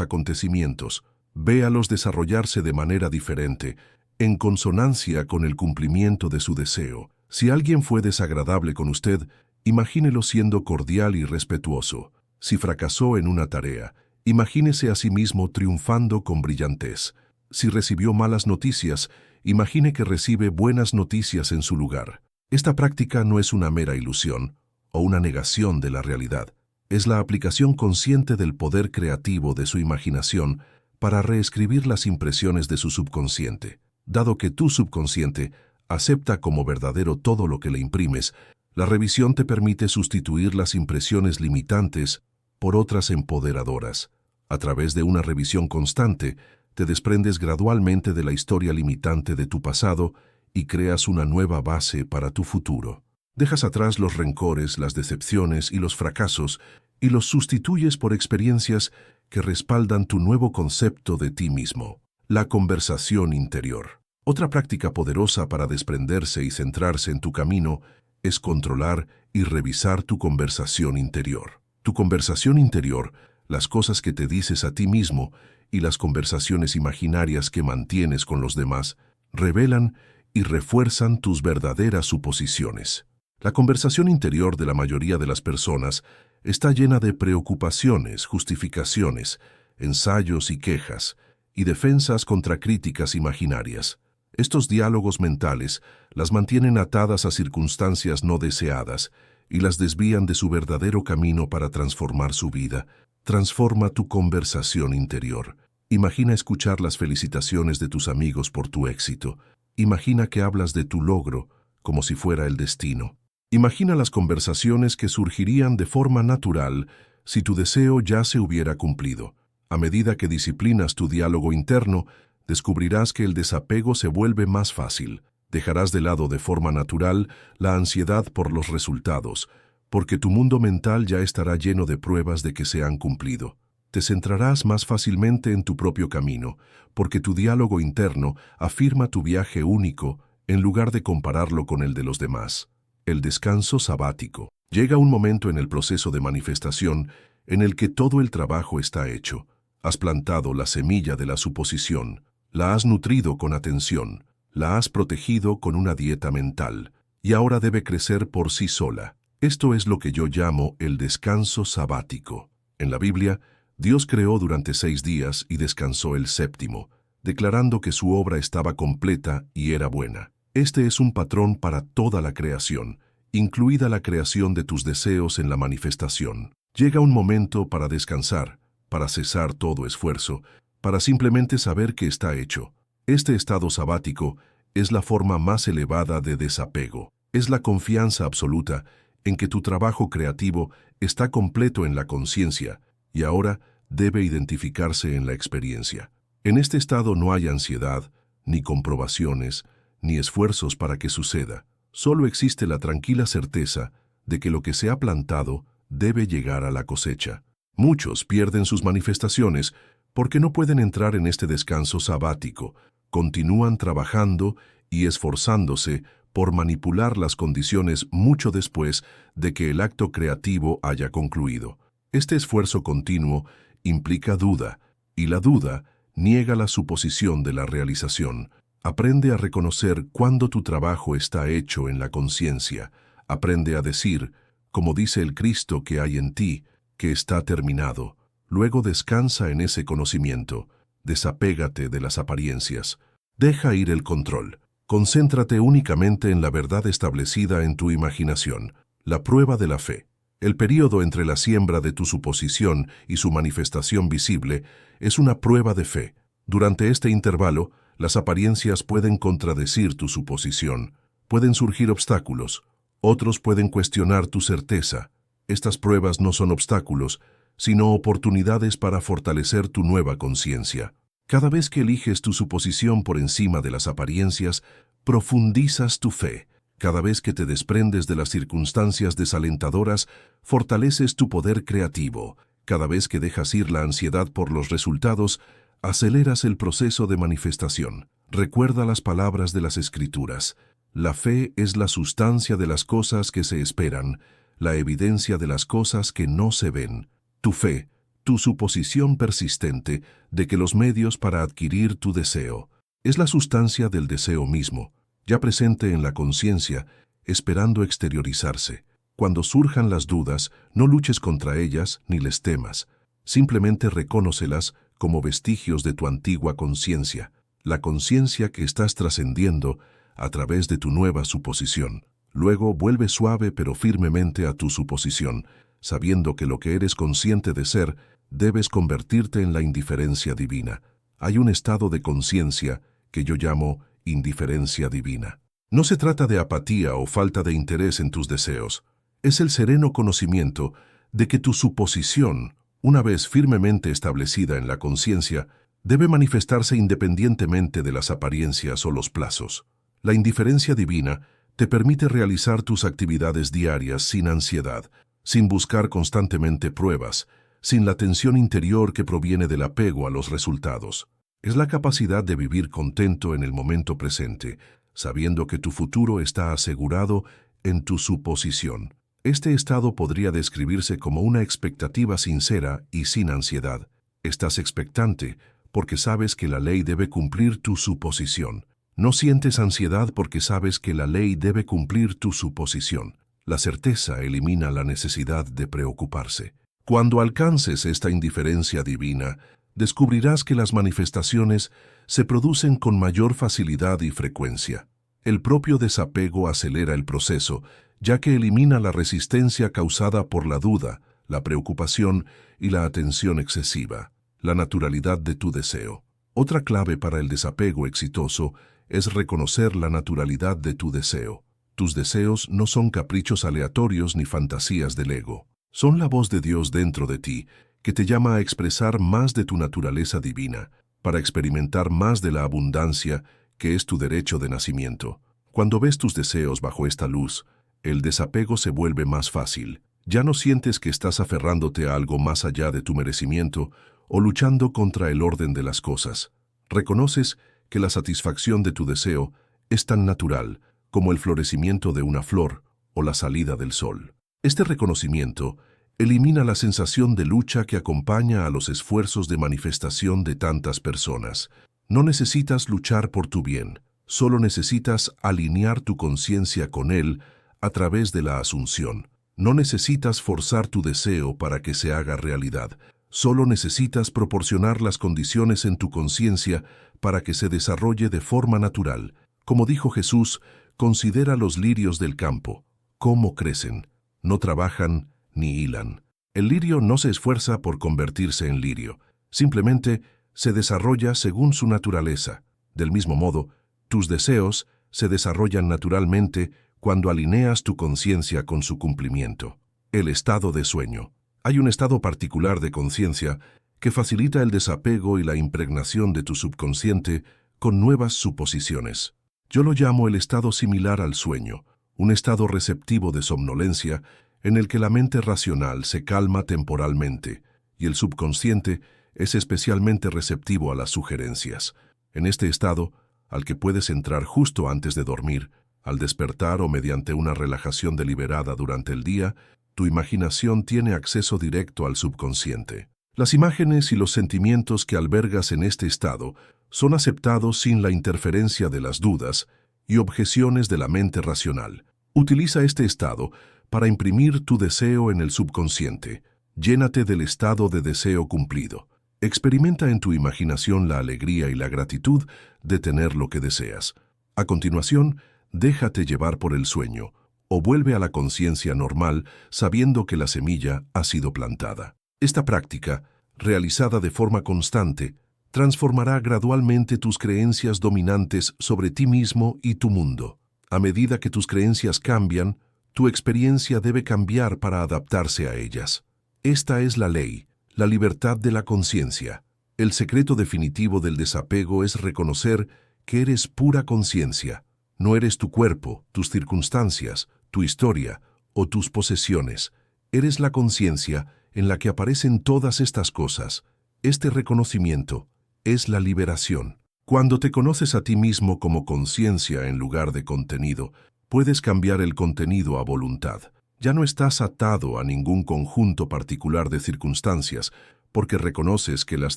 acontecimientos, véalos desarrollarse de manera diferente, en consonancia con el cumplimiento de su deseo. Si alguien fue desagradable con usted, imagínelo siendo cordial y respetuoso. Si fracasó en una tarea, imagínese a sí mismo triunfando con brillantez. Si recibió malas noticias, imagine que recibe buenas noticias en su lugar. Esta práctica no es una mera ilusión o una negación de la realidad. Es la aplicación consciente del poder creativo de su imaginación para reescribir las impresiones de su subconsciente. Dado que tu subconsciente acepta como verdadero todo lo que le imprimes, la revisión te permite sustituir las impresiones limitantes por otras empoderadoras. A través de una revisión constante, te desprendes gradualmente de la historia limitante de tu pasado y creas una nueva base para tu futuro. Dejas atrás los rencores, las decepciones y los fracasos y los sustituyes por experiencias que respaldan tu nuevo concepto de ti mismo. La conversación interior. Otra práctica poderosa para desprenderse y centrarse en tu camino es controlar y revisar tu conversación interior. Tu conversación interior, las cosas que te dices a ti mismo y las conversaciones imaginarias que mantienes con los demás, revelan y refuerzan tus verdaderas suposiciones. La conversación interior de la mayoría de las personas está llena de preocupaciones, justificaciones, ensayos y quejas, y defensas contra críticas imaginarias. Estos diálogos mentales las mantienen atadas a circunstancias no deseadas y las desvían de su verdadero camino para transformar su vida. Transforma tu conversación interior. Imagina escuchar las felicitaciones de tus amigos por tu éxito. Imagina que hablas de tu logro como si fuera el destino. Imagina las conversaciones que surgirían de forma natural si tu deseo ya se hubiera cumplido. A medida que disciplinas tu diálogo interno, descubrirás que el desapego se vuelve más fácil. Dejarás de lado de forma natural la ansiedad por los resultados, porque tu mundo mental ya estará lleno de pruebas de que se han cumplido. Te centrarás más fácilmente en tu propio camino, porque tu diálogo interno afirma tu viaje único en lugar de compararlo con el de los demás. El descanso sabático. Llega un momento en el proceso de manifestación en el que todo el trabajo está hecho. Has plantado la semilla de la suposición, la has nutrido con atención, la has protegido con una dieta mental, y ahora debe crecer por sí sola. Esto es lo que yo llamo el descanso sabático. En la Biblia, Dios creó durante 6 días y descansó el séptimo, declarando que su obra estaba completa y era buena. Este es un patrón para toda la creación, incluida la creación de tus deseos en la manifestación. Llega un momento para descansar, para cesar todo esfuerzo, para simplemente saber que está hecho. Este estado sabático es la forma más elevada de desapego. Es la confianza absoluta en que tu trabajo creativo está completo en la conciencia y ahora debe identificarse en la experiencia. En este estado no hay ansiedad, ni comprobaciones, ni esfuerzos para que suceda. Solo existe la tranquila certeza de que lo que se ha plantado debe llegar a la cosecha. Muchos pierden sus manifestaciones porque no pueden entrar en este descanso sabático. Continúan trabajando y esforzándose por manipular las condiciones mucho después de que el acto creativo haya concluido. Este esfuerzo continuo implica duda, y la duda niega la suposición de la realización. Aprende a reconocer cuándo tu trabajo está hecho en la conciencia. Aprende a decir, como dice el Cristo que hay en ti, que está terminado. Luego descansa en ese conocimiento. Desapégate de las apariencias. Deja ir el control. Concéntrate únicamente en la verdad establecida en tu imaginación, la prueba de la fe. El período entre la siembra de tu suposición y su manifestación visible es una prueba de fe. Durante este intervalo, las apariencias pueden contradecir tu suposición. Pueden surgir obstáculos. Otros pueden cuestionar tu certeza. Estas pruebas no son obstáculos, sino oportunidades para fortalecer tu nueva conciencia. Cada vez que eliges tu suposición por encima de las apariencias, profundizas tu fe. Cada vez que te desprendes de las circunstancias desalentadoras, fortaleces tu poder creativo. Cada vez que dejas ir la ansiedad por los resultados, aceleras el proceso de manifestación. Recuerda las palabras de las Escrituras. La fe es la sustancia de las cosas que se esperan, la evidencia de las cosas que no se ven. Tu fe, tu suposición persistente de que los medios para adquirir tu deseo, es la sustancia del deseo mismo, ya presente en la conciencia, esperando exteriorizarse. Cuando surjan las dudas, no luches contra ellas ni les temas. Simplemente reconócelas como vestigios de tu antigua conciencia, la conciencia que estás trascendiendo a través de tu nueva suposición. Luego vuelve suave pero firmemente a tu suposición, sabiendo que lo que eres consciente de ser, debes convertirte en la indiferencia divina. Hay un estado de conciencia que yo llamo indiferencia divina. No se trata de apatía o falta de interés en tus deseos. Es el sereno conocimiento de que tu suposición, una vez firmemente establecida en la conciencia, debe manifestarse independientemente de las apariencias o los plazos. La indiferencia divina te permite realizar tus actividades diarias sin ansiedad, sin buscar constantemente pruebas, sin la tensión interior que proviene del apego a los resultados. Es la capacidad de vivir contento en el momento presente, sabiendo que tu futuro está asegurado en tu suposición. Este estado podría describirse como una expectativa sincera y sin ansiedad. Estás expectante porque sabes que la ley debe cumplir tu suposición. No sientes ansiedad porque sabes que la ley debe cumplir tu suposición. La certeza elimina la necesidad de preocuparse. Cuando alcances esta indiferencia divina, descubrirás que las manifestaciones se producen con mayor facilidad y frecuencia. El propio desapego acelera el proceso, ya que elimina la resistencia causada por la duda, la preocupación y la atención excesiva. La naturalidad de tu deseo. Otra clave para el desapego exitoso es reconocer la naturalidad de tu deseo. Tus deseos no son caprichos aleatorios ni fantasías del ego. Son la voz de Dios dentro de ti, que te llama a expresar más de tu naturaleza divina, para experimentar más de la abundancia que es tu derecho de nacimiento. Cuando ves tus deseos bajo esta luz, el desapego se vuelve más fácil. Ya no sientes que estás aferrándote a algo más allá de tu merecimiento o luchando contra el orden de las cosas. Reconoces que la satisfacción de tu deseo es tan natural como el florecimiento de una flor o la salida del sol. Este reconocimiento elimina la sensación de lucha que acompaña a los esfuerzos de manifestación de tantas personas. No necesitas luchar por tu bien, solo necesitas alinear tu conciencia con él a través de la asunción. No necesitas forzar tu deseo para que se haga realidad. Solo necesitas proporcionar las condiciones en tu conciencia para que se desarrolle de forma natural. Como dijo Jesús, considera los lirios del campo, cómo crecen, no trabajan ni hilan. El lirio no se esfuerza por convertirse en lirio, simplemente se desarrolla según su naturaleza. Del mismo modo, tus deseos se desarrollan naturalmente cuando alineas tu conciencia con su cumplimiento. El estado de sueño. Hay un estado particular de conciencia que facilita el desapego y la impregnación de tu subconsciente con nuevas suposiciones. Yo lo llamo el estado similar al sueño, un estado receptivo de somnolencia en el que la mente racional se calma temporalmente y el subconsciente es especialmente receptivo a las sugerencias. En este estado, al que puedes entrar justo antes de dormir, al despertar o mediante una relajación deliberada durante el día, tu imaginación tiene acceso directo al subconsciente. Las imágenes y los sentimientos que albergas en este estado son aceptados sin la interferencia de las dudas y objeciones de la mente racional. Utiliza este estado para imprimir tu deseo en el subconsciente. Llénate del estado de deseo cumplido. Experimenta en tu imaginación la alegría y la gratitud de tener lo que deseas. A continuación, déjate llevar por el sueño, o vuelve a la conciencia normal sabiendo que la semilla ha sido plantada. Esta práctica, realizada de forma constante, transformará gradualmente tus creencias dominantes sobre ti mismo y tu mundo. A medida que tus creencias cambian, tu experiencia debe cambiar para adaptarse a ellas. Esta es la ley, la libertad de la conciencia. El secreto definitivo del desapego es reconocer que eres pura conciencia. No eres tu cuerpo, tus circunstancias, tu historia o tus posesiones. Eres la conciencia en la que aparecen todas estas cosas. Este reconocimiento es la liberación. Cuando te conoces a ti mismo como conciencia en lugar de contenido, puedes cambiar el contenido a voluntad. Ya no estás atado a ningún conjunto particular de circunstancias, porque reconoces que las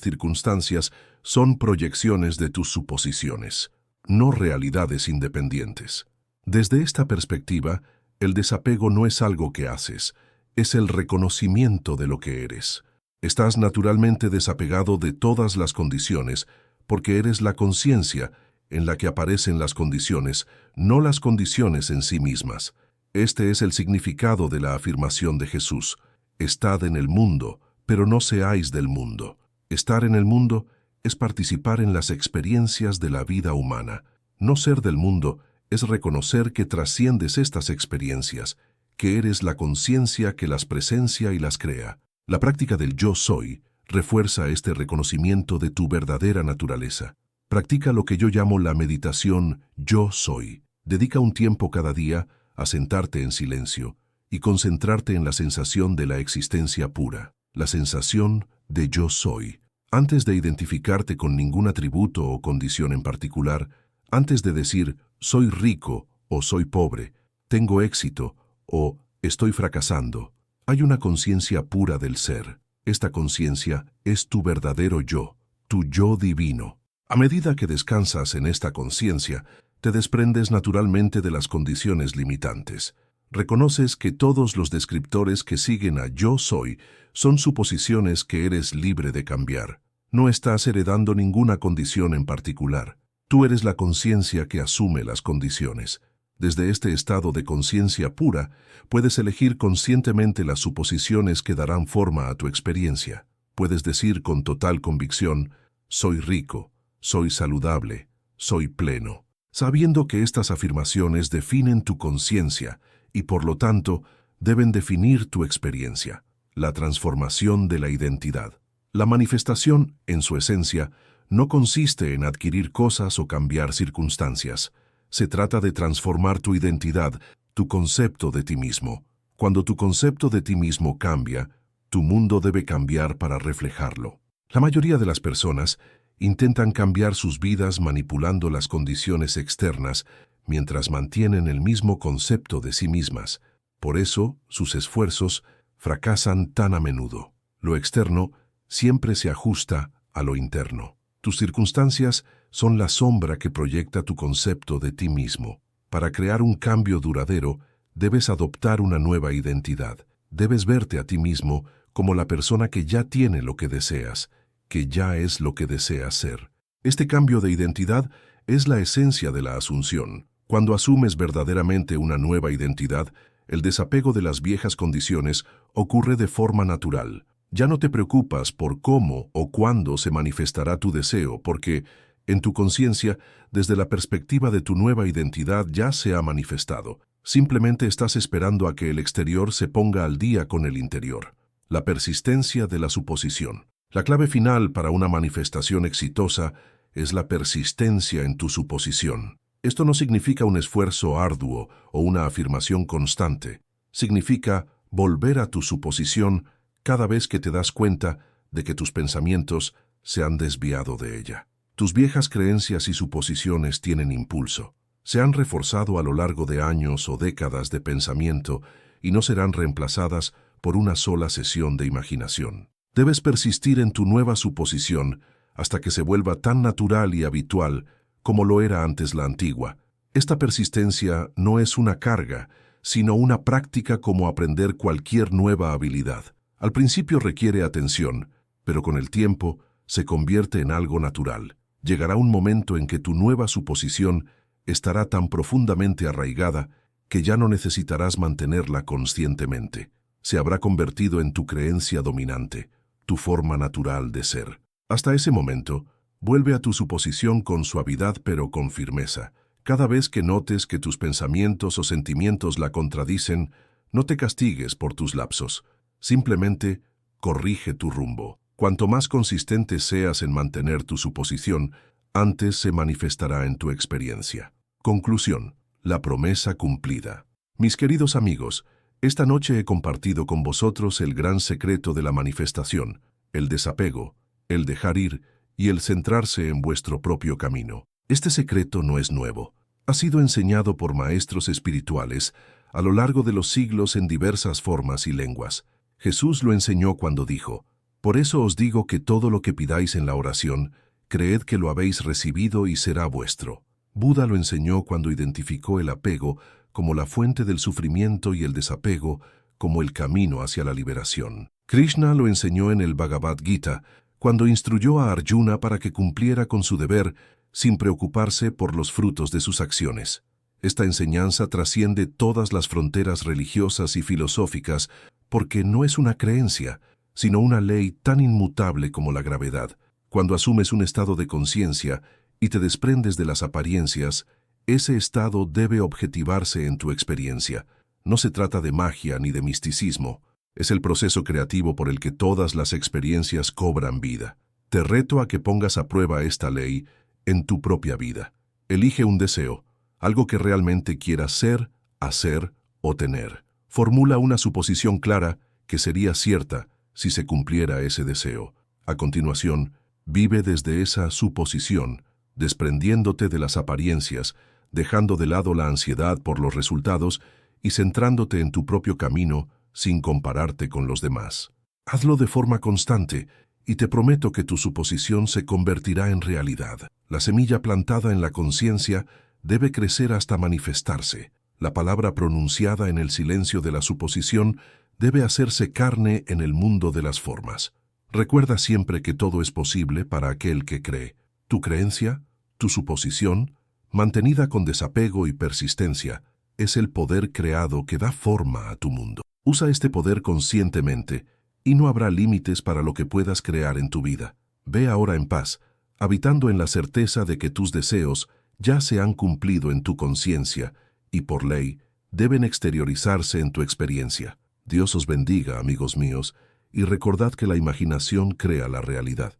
circunstancias son proyecciones de tus suposiciones, no realidades independientes. Desde esta perspectiva, el desapego no es algo que haces, es el reconocimiento de lo que eres. Estás naturalmente desapegado de todas las condiciones, porque eres la conciencia en la que aparecen las condiciones, no las condiciones en sí mismas. Este es el significado de la afirmación de Jesús: estad en el mundo, pero no seáis del mundo. Estar en el mundo es participar en las experiencias de la vida humana. No ser del mundo es reconocer que trasciendes estas experiencias, que eres la conciencia que las presencia y las crea. La práctica del yo soy refuerza este reconocimiento de tu verdadera naturaleza. Practica lo que yo llamo la meditación yo soy. Dedica un tiempo cada día a sentarte en silencio y concentrarte en la sensación de la existencia pura, la sensación de yo soy. Antes de identificarte con ningún atributo o condición en particular, antes de decir soy rico o soy pobre, tengo éxito o estoy fracasando, hay una conciencia pura del ser. Esta conciencia es tu verdadero yo, tu yo divino. A medida que descansas en esta conciencia, te desprendes naturalmente de las condiciones limitantes. Reconoces que todos los descriptores que siguen a yo soy son suposiciones que eres libre de cambiar. No estás heredando ninguna condición en particular. Tú eres la conciencia que asume las condiciones. Desde este estado de conciencia pura, puedes elegir conscientemente las suposiciones que darán forma a tu experiencia. Puedes decir con total convicción: soy rico, soy saludable, soy pleno, sabiendo que estas afirmaciones definen tu conciencia y por lo tanto deben definir tu experiencia. La transformación de la identidad. La manifestación, en su esencia, no consiste en adquirir cosas o cambiar circunstancias. Se trata de transformar tu identidad, tu concepto de ti mismo. Cuando tu concepto de ti mismo cambia, tu mundo debe cambiar para reflejarlo. La mayoría de las personas intentan cambiar sus vidas manipulando las condiciones externas mientras mantienen el mismo concepto de sí mismas. Por eso, sus esfuerzos fracasan tan a menudo. Lo externo siempre se ajusta a lo interno. Tus circunstancias son la sombra que proyecta tu concepto de ti mismo. Para crear un cambio duradero, debes adoptar una nueva identidad. Debes verte a ti mismo como la persona que ya tiene lo que deseas, que ya es lo que deseas ser. Este cambio de identidad es la esencia de la asunción. Cuando asumes verdaderamente una nueva identidad, el desapego de las viejas condiciones ocurre de forma natural. Ya no te preocupas por cómo o cuándo se manifestará tu deseo, porque en tu conciencia, desde la perspectiva de tu nueva identidad, ya se ha manifestado. Simplemente estás esperando a que el exterior se ponga al día con el interior. La persistencia de la suposición. La clave final para una manifestación exitosa es la persistencia en tu suposición. Esto no significa un esfuerzo arduo o una afirmación constante. Significa volver a tu suposición cada vez que te das cuenta de que tus pensamientos se han desviado de ella. Tus viejas creencias y suposiciones tienen impulso. Se han reforzado a lo largo de años o décadas de pensamiento y no serán reemplazadas por una sola sesión de imaginación. Debes persistir en tu nueva suposición hasta que se vuelva tan natural y habitual como lo era antes la antigua. Esta persistencia no es una carga, sino una práctica como aprender cualquier nueva habilidad. Al principio requiere atención, pero con el tiempo se convierte en algo natural. Llegará un momento en que tu nueva suposición estará tan profundamente arraigada que ya no necesitarás mantenerla conscientemente. Se habrá convertido en tu creencia dominante, tu forma natural de ser. Hasta ese momento, vuelve a tu suposición con suavidad pero con firmeza. Cada vez que notes que tus pensamientos o sentimientos la contradicen, no te castigues por tus lapsos. Simplemente corrige tu rumbo. Cuanto más consistente seas en mantener tu suposición, antes se manifestará en tu experiencia. Conclusión: la promesa cumplida. Mis queridos amigos, esta noche he compartido con vosotros el gran secreto de la manifestación, el desapego, el dejar ir y el centrarse en vuestro propio camino. Este secreto no es nuevo. Ha sido enseñado por maestros espirituales a lo largo de los siglos en diversas formas y lenguas. Jesús lo enseñó cuando dijo: «Por eso os digo que todo lo que pidáis en la oración, creed que lo habéis recibido y será vuestro». Buda lo enseñó cuando identificó el apego como la fuente del sufrimiento y el desapego como el camino hacia la liberación. Krishna lo enseñó en el Bhagavad Gita cuando instruyó a Arjuna para que cumpliera con su deber sin preocuparse por los frutos de sus acciones. Esta enseñanza trasciende todas las fronteras religiosas y filosóficas porque no es una creencia, sino una ley tan inmutable como la gravedad. Cuando asumes un estado de conciencia y te desprendes de las apariencias, ese estado debe objetivarse en tu experiencia. No se trata de magia ni de misticismo. Es el proceso creativo por el que todas las experiencias cobran vida. Te reto a que pongas a prueba esta ley en tu propia vida. Elige un deseo, algo que realmente quieras ser, hacer o tener. Formula una suposición clara que sería cierta si se cumpliera ese deseo. A continuación, vive desde esa suposición, desprendiéndote de las apariencias, dejando de lado la ansiedad por los resultados y centrándote en tu propio camino sin compararte con los demás. Hazlo de forma constante y te prometo que tu suposición se convertirá en realidad. La semilla plantada en la conciencia debe crecer hasta manifestarse. La palabra pronunciada en el silencio de la suposición debe hacerse carne en el mundo de las formas. Recuerda siempre que todo es posible para aquel que cree. Tu creencia, tu suposición, mantenida con desapego y persistencia, es el poder creado que da forma a tu mundo. Usa este poder conscientemente y no habrá límites para lo que puedas crear en tu vida. Ve ahora en paz, habitando en la certeza de que tus deseos ya se han cumplido en tu conciencia y por ley deben exteriorizarse en tu experiencia. Dios os bendiga, amigos míos, y recordad que la imaginación crea la realidad.